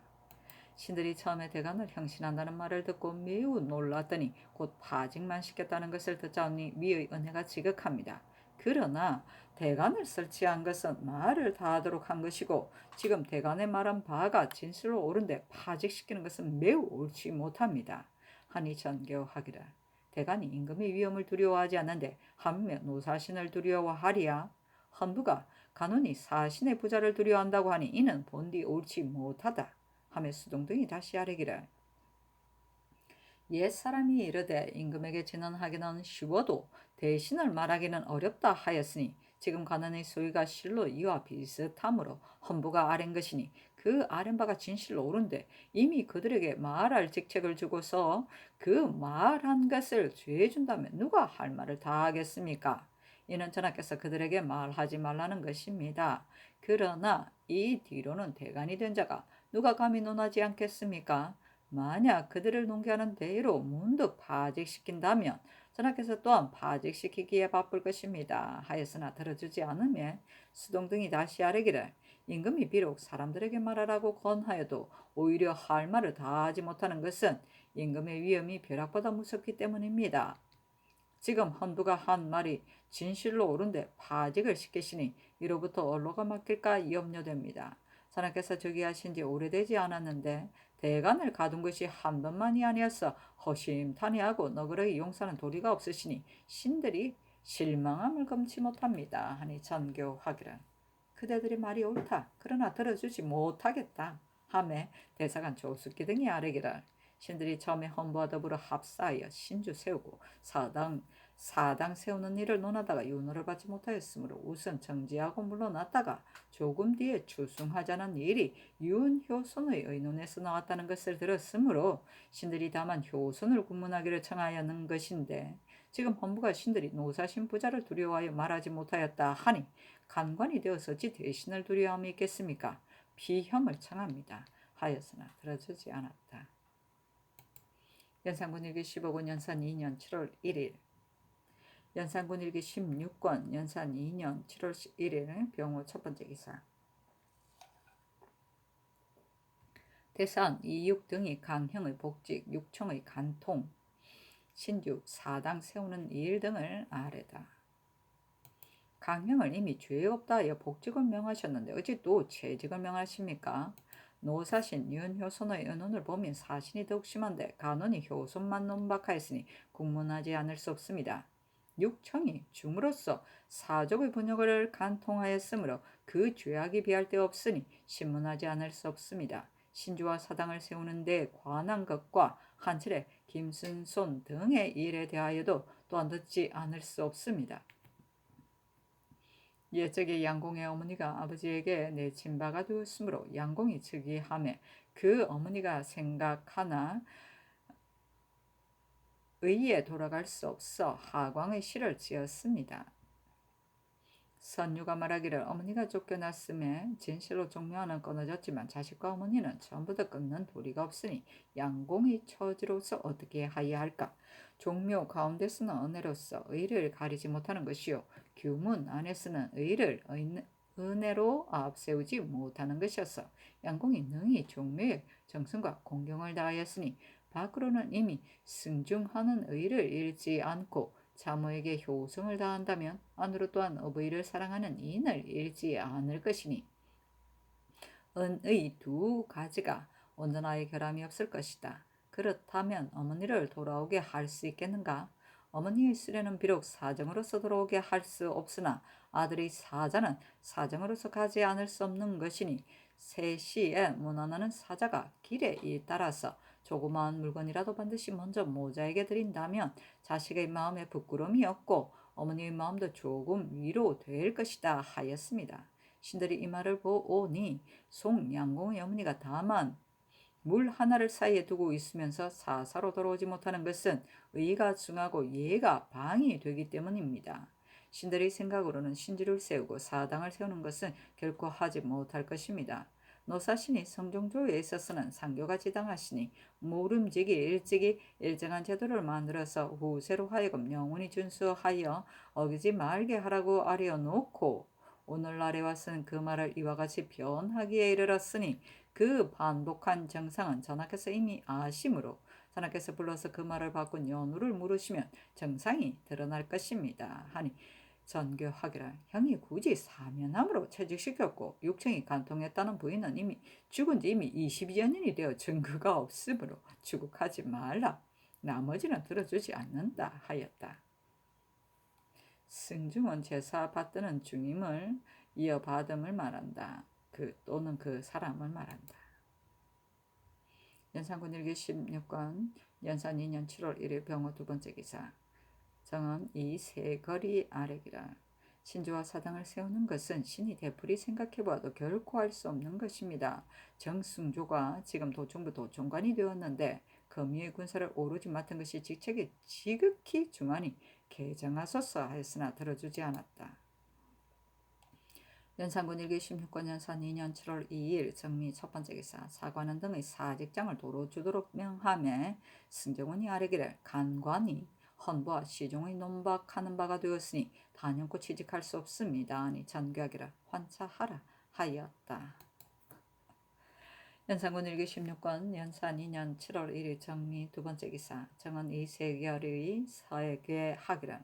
S1: 신들이 처음에 대간을 형신한다는 말을 듣고 매우 놀랐더니 곧 파직만 시켰다는 것을 듣자오니 위의 은혜가 지극합니다. 그러나 대간을 설치한 것은 말을 다하도록 한 것이고 지금 대간의 말한 바가 진실로 옳은데 파직시키는 것은 매우 옳지 못합니다. 하니 전교하기를 대간이 임금의 위엄을 두려워하지 않는데 하물며 노사신을 두려워하리야. 헌부가 간원이 사신의 부자를 두려워한다고 하니 이는 본디 옳지 못하다. 하며 수동등이 다시 아뢰기를 옛 사람이 이르되 임금에게 진언하기는 쉬워도 대신을 말하기는 어렵다 하였으니 지금 가난의 소위가 실로 이와 비슷하므로 헌부가 아랜 것이니 그 아랜 바가 진실로 옳은데 이미 그들에게 말할 직책을 주고서 그 말한 것을 죄 준다면 누가 할 말을 다 하겠습니까? 이는 전하께서 그들에게 말하지 말라는 것입니다. 그러나 이 뒤로는 대간이 된 자가 누가 감히 논하지 않겠습니까? 만약 그들을 농계하는 대로 문득 파직시킨다면 전하께서 또한 파직시키기에 바쁠 것입니다. 하였으나 들어주지 않으면 수동등이 다시 아뢰기를 임금이 비록 사람들에게 말하라고 권하여도 오히려 할 말을 다 하지 못하는 것은 임금의 위엄이 벼락보다 무섭기 때문입니다. 지금 헌부가 한 말이 진실로 옳은데 파직을 시키시니 이로부터 언로가 맡길까 염려됩니다. 전하께서 즉위하신 지 오래되지 않았는데 대간을 가둔 것이 한 번만이 아니었어 허심탄회하고 너그러이 용서하는 도리가 없으시니 신들이 실망함을 금치 못합니다. 하니 전교하기를 그대들의 말이 옳다. 그러나 들어주지 못하겠다. 하매 대사관 조숙기 등이 아뢰기를 신들이 처음에 헌부와 더불어 합사하여 신주 세우고 사당 사당 세우는 일을 논하다가 윤호를 받지 못하였으므로 우선 정지하고 물러났다가 조금 뒤에 추승하자는 일이 윤효선의 의논에서 나왔다는 것을 들었으므로 신들이 다만 효선을 군문하기를 청하였는 것인데, 지금 헌부가 신들이 노사신 부자를 두려워하여 말하지 못하였다 하니 간관이 되어서지 대신을 두려워함이 있겠습니까? 비혐을 청합니다 하였으나 들어주지 않았다. 연산군 일기 15권 연산 2년 7월 1일 연산군 일기 16권 연산 2년 7월 1일 병호 첫 번째 기사. 대사원 이육 등이 강형의 복직, 육청의 간통, 신주 사당 세우는 일 등을 아래다. 강형을 이미 죄 없다 하여 복직을 명하셨는데 어찌 또 채직을 명하십니까? 노사신 윤효선의 의논을 보면 사신이 더욱 심한데 간원이 효선만 논박하였으니 국문하지 않을 수 없습니다. 육청이 중으로서 사족의 분역을 간통하였으므로 그 죄악이 비할 데 없으니 신문하지 않을 수 없습니다. 신주와 사당을 세우는 데 관한 것과 한철의 김순손 등의 일에 대하여도 또한 듣지 않을 수 없습니다. 옛적에 양공의 어머니가 아버지에게 내친 바가 되었으므로 양공이 즉위하매 그 어머니가 생각하나 의에 돌아갈 수 없어 하광의 시를 지었습니다. 선유가 말하기를 어머니가 쫓겨났음에 진실로 종묘하는 끊어졌지만 자식과 어머니는 처음부터 끊는 도리가 없으니 양공이 처지로서 어떻게 하여야 할까? 종묘 가운데서는 은혜로서 의를 가리지 못하는 것이요 규문 안에서는 의를 은혜로 앞세우지 못하는 것이었어. 양공이 능히 종묘에 정성과 공경을 다하였으니 밖으로는 이미 승중하는 의를 잃지 않고 자모에게 효성을 다한다면 안으로 또한 어버이를 사랑하는 인을 잃지 않을 것이니 은의 두 가지가 온전하게 결함이 없을 것이다. 그렇다면 어머니를 돌아오게 할 수 있겠는가? 어머니의 수레는 비록 사정으로서 돌아오게 할 수 없으나 아들의 사자는 사정으로서 가지 않을 수 없는 것이니 세시에 문안하는 사자가 길에 잇따라서 조그마한 물건이라도 반드시 먼저 모자에게 드린다면 자식의 마음에 부끄러움이 없고 어머니의 마음도 조금 위로될 것이다 하였습니다. 신들이 이 말을 보오니 송양공의 어머니가 다만 물 하나를 사이에 두고 있으면서 사사로 돌아오지 못하는 것은 의가 중하고 예가 방이 되기 때문입니다. 신들의 생각으로는 신주를 세우고 사당을 세우는 것은 결코 하지 못할 것입니다. 노사신이 성종조에 있어서는 상교가 지당하시니 모름지기 일찍이 일정한 제도를 만들어서 후세로 하여금 영원히 준수하여 어기지 말게 하라고 아려놓고 오늘날에 와서는 그 말을 이와 같이 변하기에 이르렀으니 그 반복한 정상은 전하께서 이미 아심으로 전하께서 불러서 그 말을 바꾼 연후를 물으시면 정상이 드러날 것입니다 하니 전교하기라. 형이 굳이 사면함으로 채직시켰고 육청이 간통했다는 부인은 이미 죽은 지 이미 20여 년이 되어 증거가 없으므로 추국하지 말라. 나머지는 들어주지 않는다 하였다. 승중은 제사 받드는 중임을 이어받음을 말한다. 또는 그 사람을 말한다. 연산군 일기 16권 연산 2년 7월 1일 병호 두 번째 기사. 정은 이 세 거리 아래기라. 신주와 사당을 세우는 것은 신이 되풀이 생각해보아도 결코 할 수 없는 것입니다. 정승조가 지금 도중부 도총관이 되었는데 금유의 군사를 오로지 맡은 것이 직책이 지극히 중하니 개정하소서 하였으나 들어주지 않았다. 연산군 일기 16권 연산 2년 7월 2일 정미 첫 번째 기사. 사관원 등의 사직장을 도로 주도록 명함에 승정원이 아뢰기를 간관이 헌부와 시종의 논박하는 바가 되었으니 단연코 취직할 수 없습니다 하니 전교하기라 환차하라 하였다. 연산군 일기 16권 연산 2년 7월 1일 정미 두 번째 기사. 정은 이 세결의 서계하기라.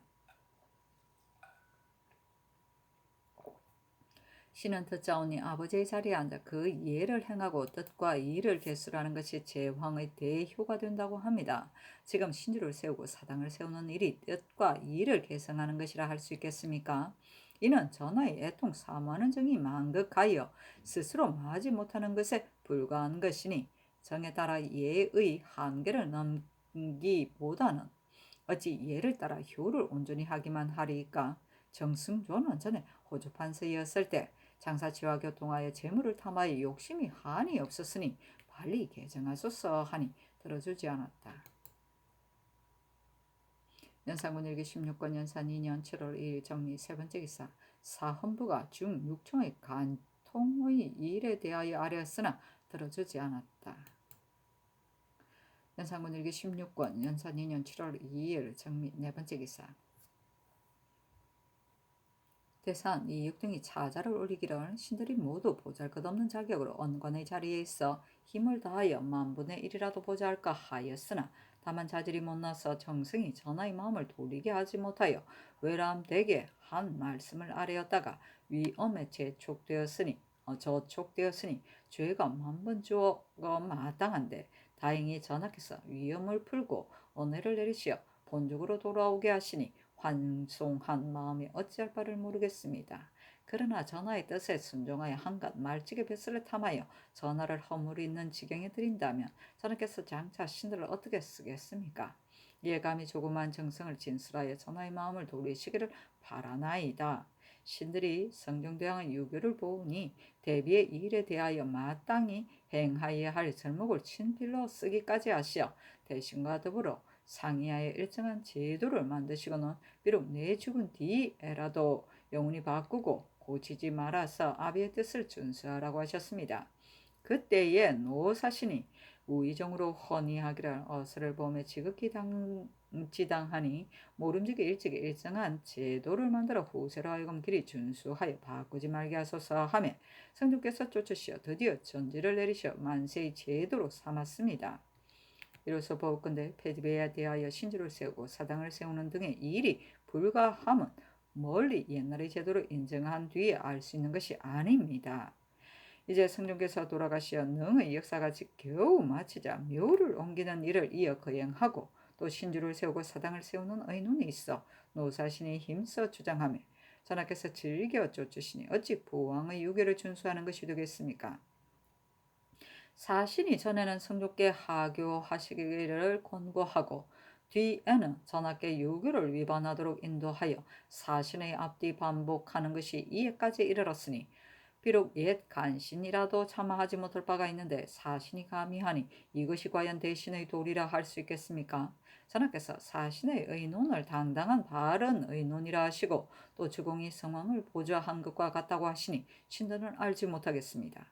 S1: 신은 듣자오니 아버지의 자리에 앉아 그 예를 행하고 뜻과 이를 개수라는 것이 제황의 대효가 된다고 합니다. 지금 신주를 세우고 사당을 세우는 일이 뜻과 이를 개성하는 것이라 할 수 있겠습니까? 이는 전하의 애통 사모하는 정이 만극하여 스스로 마하지 못하는 것에 불과한 것이니 정에 따라 예의 한계를 넘기보다는 어찌 예를 따라 효를 온전히 하기만 하리이까. 정승조는 전에 호주 판서였을 때 장사치와 교통하여 재물을 탐하여 욕심이 한이 없었으니 빨리 개정하소서 하니 들어주지 않았다. 연산군 일기 16권 연산 2년 7월 2일 정리 세 번째 기사. 사헌부가 중6총의 간통의 일에 대하여 아뢰었으나 들어주지 않았다. 연산군 일기 16권 연산 2년 7월 2일 정리 네 번째 기사. 대산 이육 등이 차자를 올리기를 신들이 모두 보잘것없는 자격으로 언관의 자리에 있어 힘을 다하여 만분의 1이라도 보자할까 하였으나 다만 자질이 못나서 정승이 전하의 마음을 돌리게 하지 못하여 외람되게 한 말씀을 아뢰었다가 위엄에 저촉되었으니 죄가 만번 주어가 마땅한데 다행히 전하께서 위엄을 풀고 언해를 내리시어 본죽으로 돌아오게 하시니 환송한 마음이 어찌할 바를 모르겠습니다. 그러나 전하의 뜻에 순종하여 한갓 말직의 뱃슬을 탐하여 전하를 허물있는 지경에 들인다면 전하께서 장차 신들을 어떻게 쓰겠습니까? 이에 감히 조그만 정성을 진술하여 전하의 마음을 돌리시기를 바라나이다. 신들이 성경대왕의 유교를 보니 대비의 일에 대하여 마땅히 행하여야 할 절목을 친필로 쓰기까지 하시어 대신과 더불어 상이하에 일정한 제도를 만드시고는 비록 내 죽은 뒤에라도 영원히 바꾸고 고치지 말아서 아비의 뜻을 준수하라고 하셨습니다. 그때에 노사신이 우의정으로 헌의하기를 어서를 보며 지극히 지당하니 모름지기 일찍 일정한 제도를 만들어 후세로 하여금 길이 준수하여 바꾸지 말게 하소서 하며 성주께서 쫓으시어 드디어 전지를 내리셔 만세의 제도로 삼았습니다. 이로써 보건대 폐지배에 대하여 신주를 세우고 사당을 세우는 등의 일이 불가함은 멀리 옛날의 제도를 인정한 뒤에 알 수 있는 것이 아닙니다. 이제 성종께서 돌아가시어 능의 역사가 겨우 마치자 묘를 옮기는 일을 이어 거행하고 또 신주를 세우고 사당을 세우는 의논이 있어 노사신이 힘써 주장하며 전하께서 즐겨 쫓으시니 어찌 부왕의 유교를 준수하는 것이 되겠습니까? 사신이 전에는 성조께 하교하시기를 권고하고 뒤에는 전하께 유교를 위반하도록 인도하여 사신의 앞뒤 반복하는 것이 이에까지 이르렀으니 비록 옛 간신이라도 참아하지 못할 바가 있는데 사신이 감히 하니 이것이 과연 대신의 도리라 할 수 있겠습니까? 전하께서 사신의 의논을 당당한 바른 의논이라 하시고 또 주공이 성왕을 보좌한 것과 같다고 하시니 신들은 알지 못하겠습니다.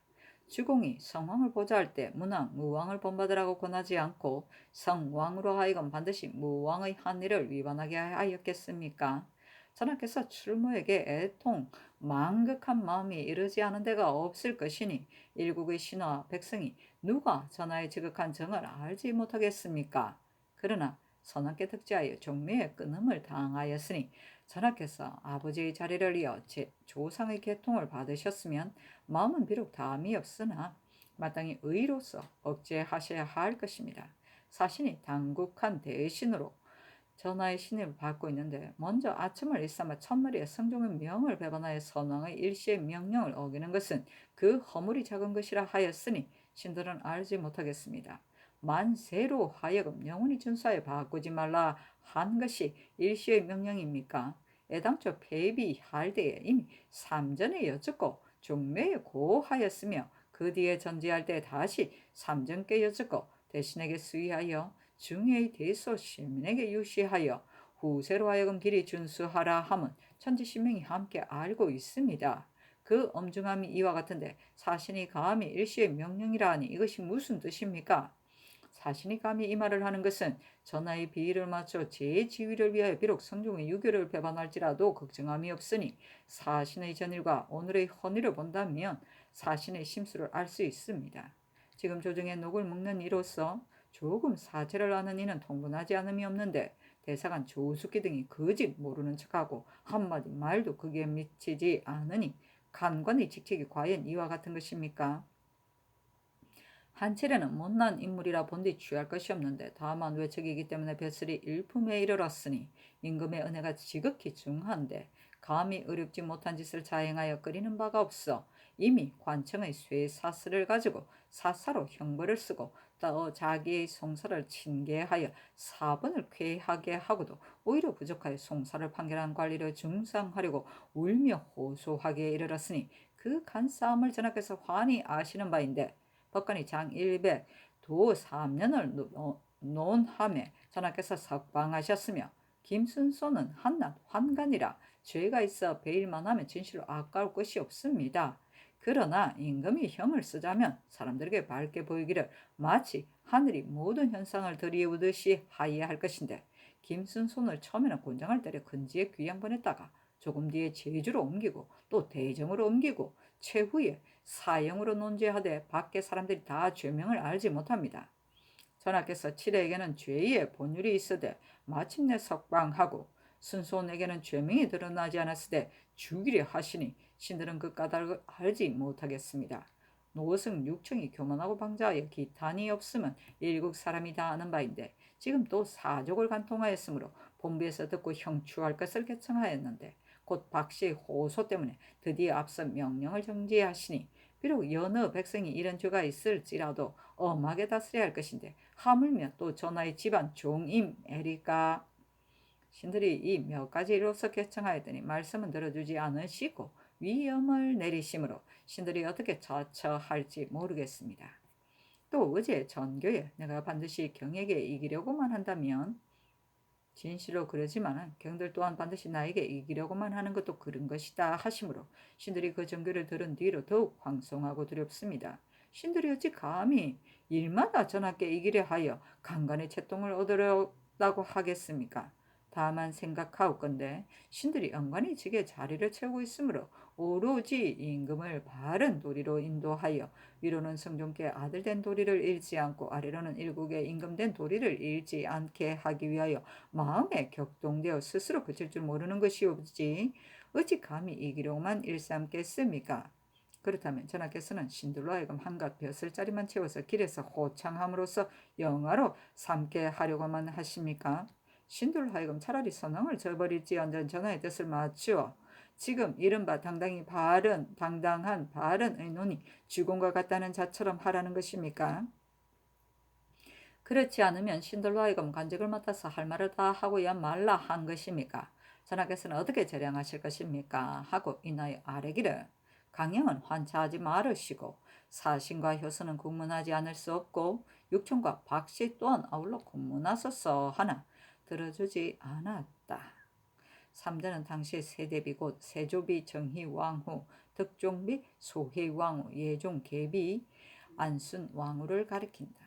S1: 주공이 성왕을 보좌할 때 문왕, 무왕을 본받으라고 권하지 않고 성왕으로 하여금 반드시 무왕의 한의를 위반하게 하였겠습니까? 전하께서 출모에게 애통, 망극한 마음이 이르지 않은 데가 없을 것이니 일국의 신하와 백성이 누가 전하의 지극한 정을 알지 못하겠습니까? 그러나 선왕께 득지하여 종묘의 끊음을 당하였으니 전하께서 아버지의 자리를 이어 조상의 계통을 받으셨으면 마음은 비록 담이 없으나 마땅히 의로서 억제하셔야 할 것입니다. 사신이 당국한 대신으로 전하의 신임을 받고 있는데 먼저 아첨을 일삼아 첫머리에 성종의 명을 배반하여 선왕의 일시의 명령을 어기는 것은 그 허물이 작은 것이라 하였으니 신들은 알지 못하겠습니다. 만세로 하여금 영원히 준수하여 바꾸지 말라 한 것이 일시의 명령입니까? 애당초 폐비할 때에 이미 삼전에 여쭙고 종묘에 고하였으며 그 뒤에 전지할 때 다시 삼전께 여쭙고 대신에게 수의하여 중의 대소 시민에게 유시하여 후세로 하여금 길이 준수하라 함은 천지신명이 함께 알고 있습니다. 그 엄중함이 이와 같은데 사신이 감히 일시의 명령이라 하니 이것이 무슨 뜻입니까? 사신이 감히 이 말을 하는 것은 전하의 비위를 맞춰 제 지위를 위하여 비록 성종의 유교를 배반할지라도 걱정함이 없으니 사신의 전일과 오늘의 헌의를 본다면 사신의 심수를 알 수 있습니다. 지금 조정에 녹을 먹는 이로써 조금 사죄를 하는 이는 통분하지 않음이 없는데 대사관 조숙기 등이 거짓 모르는 척하고 한마디 말도 그게 미치지 않으니 간관의 직책이 과연 이와 같은 것입니까? 한치레는 못난 인물이라 본디 취할 것이 없는데 다만 외척이기 때문에 벼슬이 일품에 이르렀으니 임금의 은혜가 지극히 중한데 감히 의롭지 못한 짓을 자행하여 끓이는 바가 없어 이미 관청의 쇠사슬을 가지고 사사로 형벌을 쓰고 또 자기의 송사를 징계하여 사번을 쾌하게 하고도 오히려 부족하여 송사를 판결한 관리를 중상하려고 울며 호소하기에 이르렀으니 그 간싸움을 전하께서 환히 아시는 바인데 법관이 장 100, 도 3년을 논함에 전하께서 석방하셨으며 김순소는 한낱 환관이라 죄가 있어 베일만 하면 진실로 아까울 것이 없습니다. 그러나 임금이 형을 쓰자면 사람들에게 밝게 보이기를 마치 하늘이 모든 현상을 들이우듯이 하여야 할 것인데 김순손을 처음에는 곤장을 때려 근지에 귀양 보냈다가 조금 뒤에 제주로 옮기고 또 대정으로 옮기고 최후에 사형으로 논죄하되 밖에 사람들이 다 죄명을 알지 못합니다. 전하께서 칠에게는 죄의 본율이 있으되 마침내 석방하고 순손에게는 죄명이 드러나지 않았으되 죽이려 하시니 신들은 그 까닭을 알지 못하겠습니다. 노승 육청이 교만하고 방자하여 기탄이 없으면 일국 사람이 다 아는 바인데 지금 또 사족을 간통하였으므로 본부에서 듣고 형추할 것을 결정하였는데 곧 박씨의 호소 때문에 드디어 앞서 명령을 정지하시니 비록 여느 백성이 이런 죄가 있을지라도 엄하게 다스려야 할 것인데 하물며 또 전하의 집안 종임에리까. 신들이 이 몇 가지 이로서 결정하였더니 말씀은 들어주지 않으시고 위엄을 내리심으로 신들이 어떻게 자처할지 모르겠습니다. 또 어제 전교에 내가 반드시 경에게 이기려고만 한다면 진실로 그러지만 경들 또한 반드시 나에게 이기려고만 하는 것도 그런 것이다 하심으로 신들이 그 전교를 들은 뒤로 더욱 황송하고 두렵습니다. 신들이 어찌 감히 일마다 전하께 이기려 하여 강간의 채통을 얻으려고 하겠습니까? 다만 생각하옵건대 신들이 영관이 직에 자리를 채우고 있으므로 오로지 임금을 바른 도리로 인도하여 위로는 성종께 아들된 도리를 잃지 않고 아래로는 일국의 임금된 도리를 잃지 않게 하기 위하여 마음에 격동되어 스스로 그칠 줄 모르는 것이옵지 어찌 감히 이기려고만 일삼겠습니까? 그렇다면 전하께서는 신들로 하여금 한갓 벼슬자리만 채워서 길에서 호창함으로써 영화로 삼게 하려고만 하십니까? 신들로 하여금 차라리 선왕을 저버릴지언정 전하의 뜻을 맞추어 지금 이른바 당당한 바른 의논이 주공과 같다는 자처럼 하라는 것입니까? 그렇지 않으면 신들로 하여금 관직을 맡아서 할 말을 다 하고야 말라 한 것입니까? 전하께서는 어떻게 재량하실 것입니까? 하고 인하여 아뢰기를 강령은 환차하지 말으시고 사신과 효수는 국문하지 않을 수 없고 육촌과 박씨 또한 아울러 국문하소서 하나 들어주지 않았다. 3자는 당시 세대비 곧 세조비 정희왕후 득종비 소희왕후 예종계비 안순왕후를 가리킨다.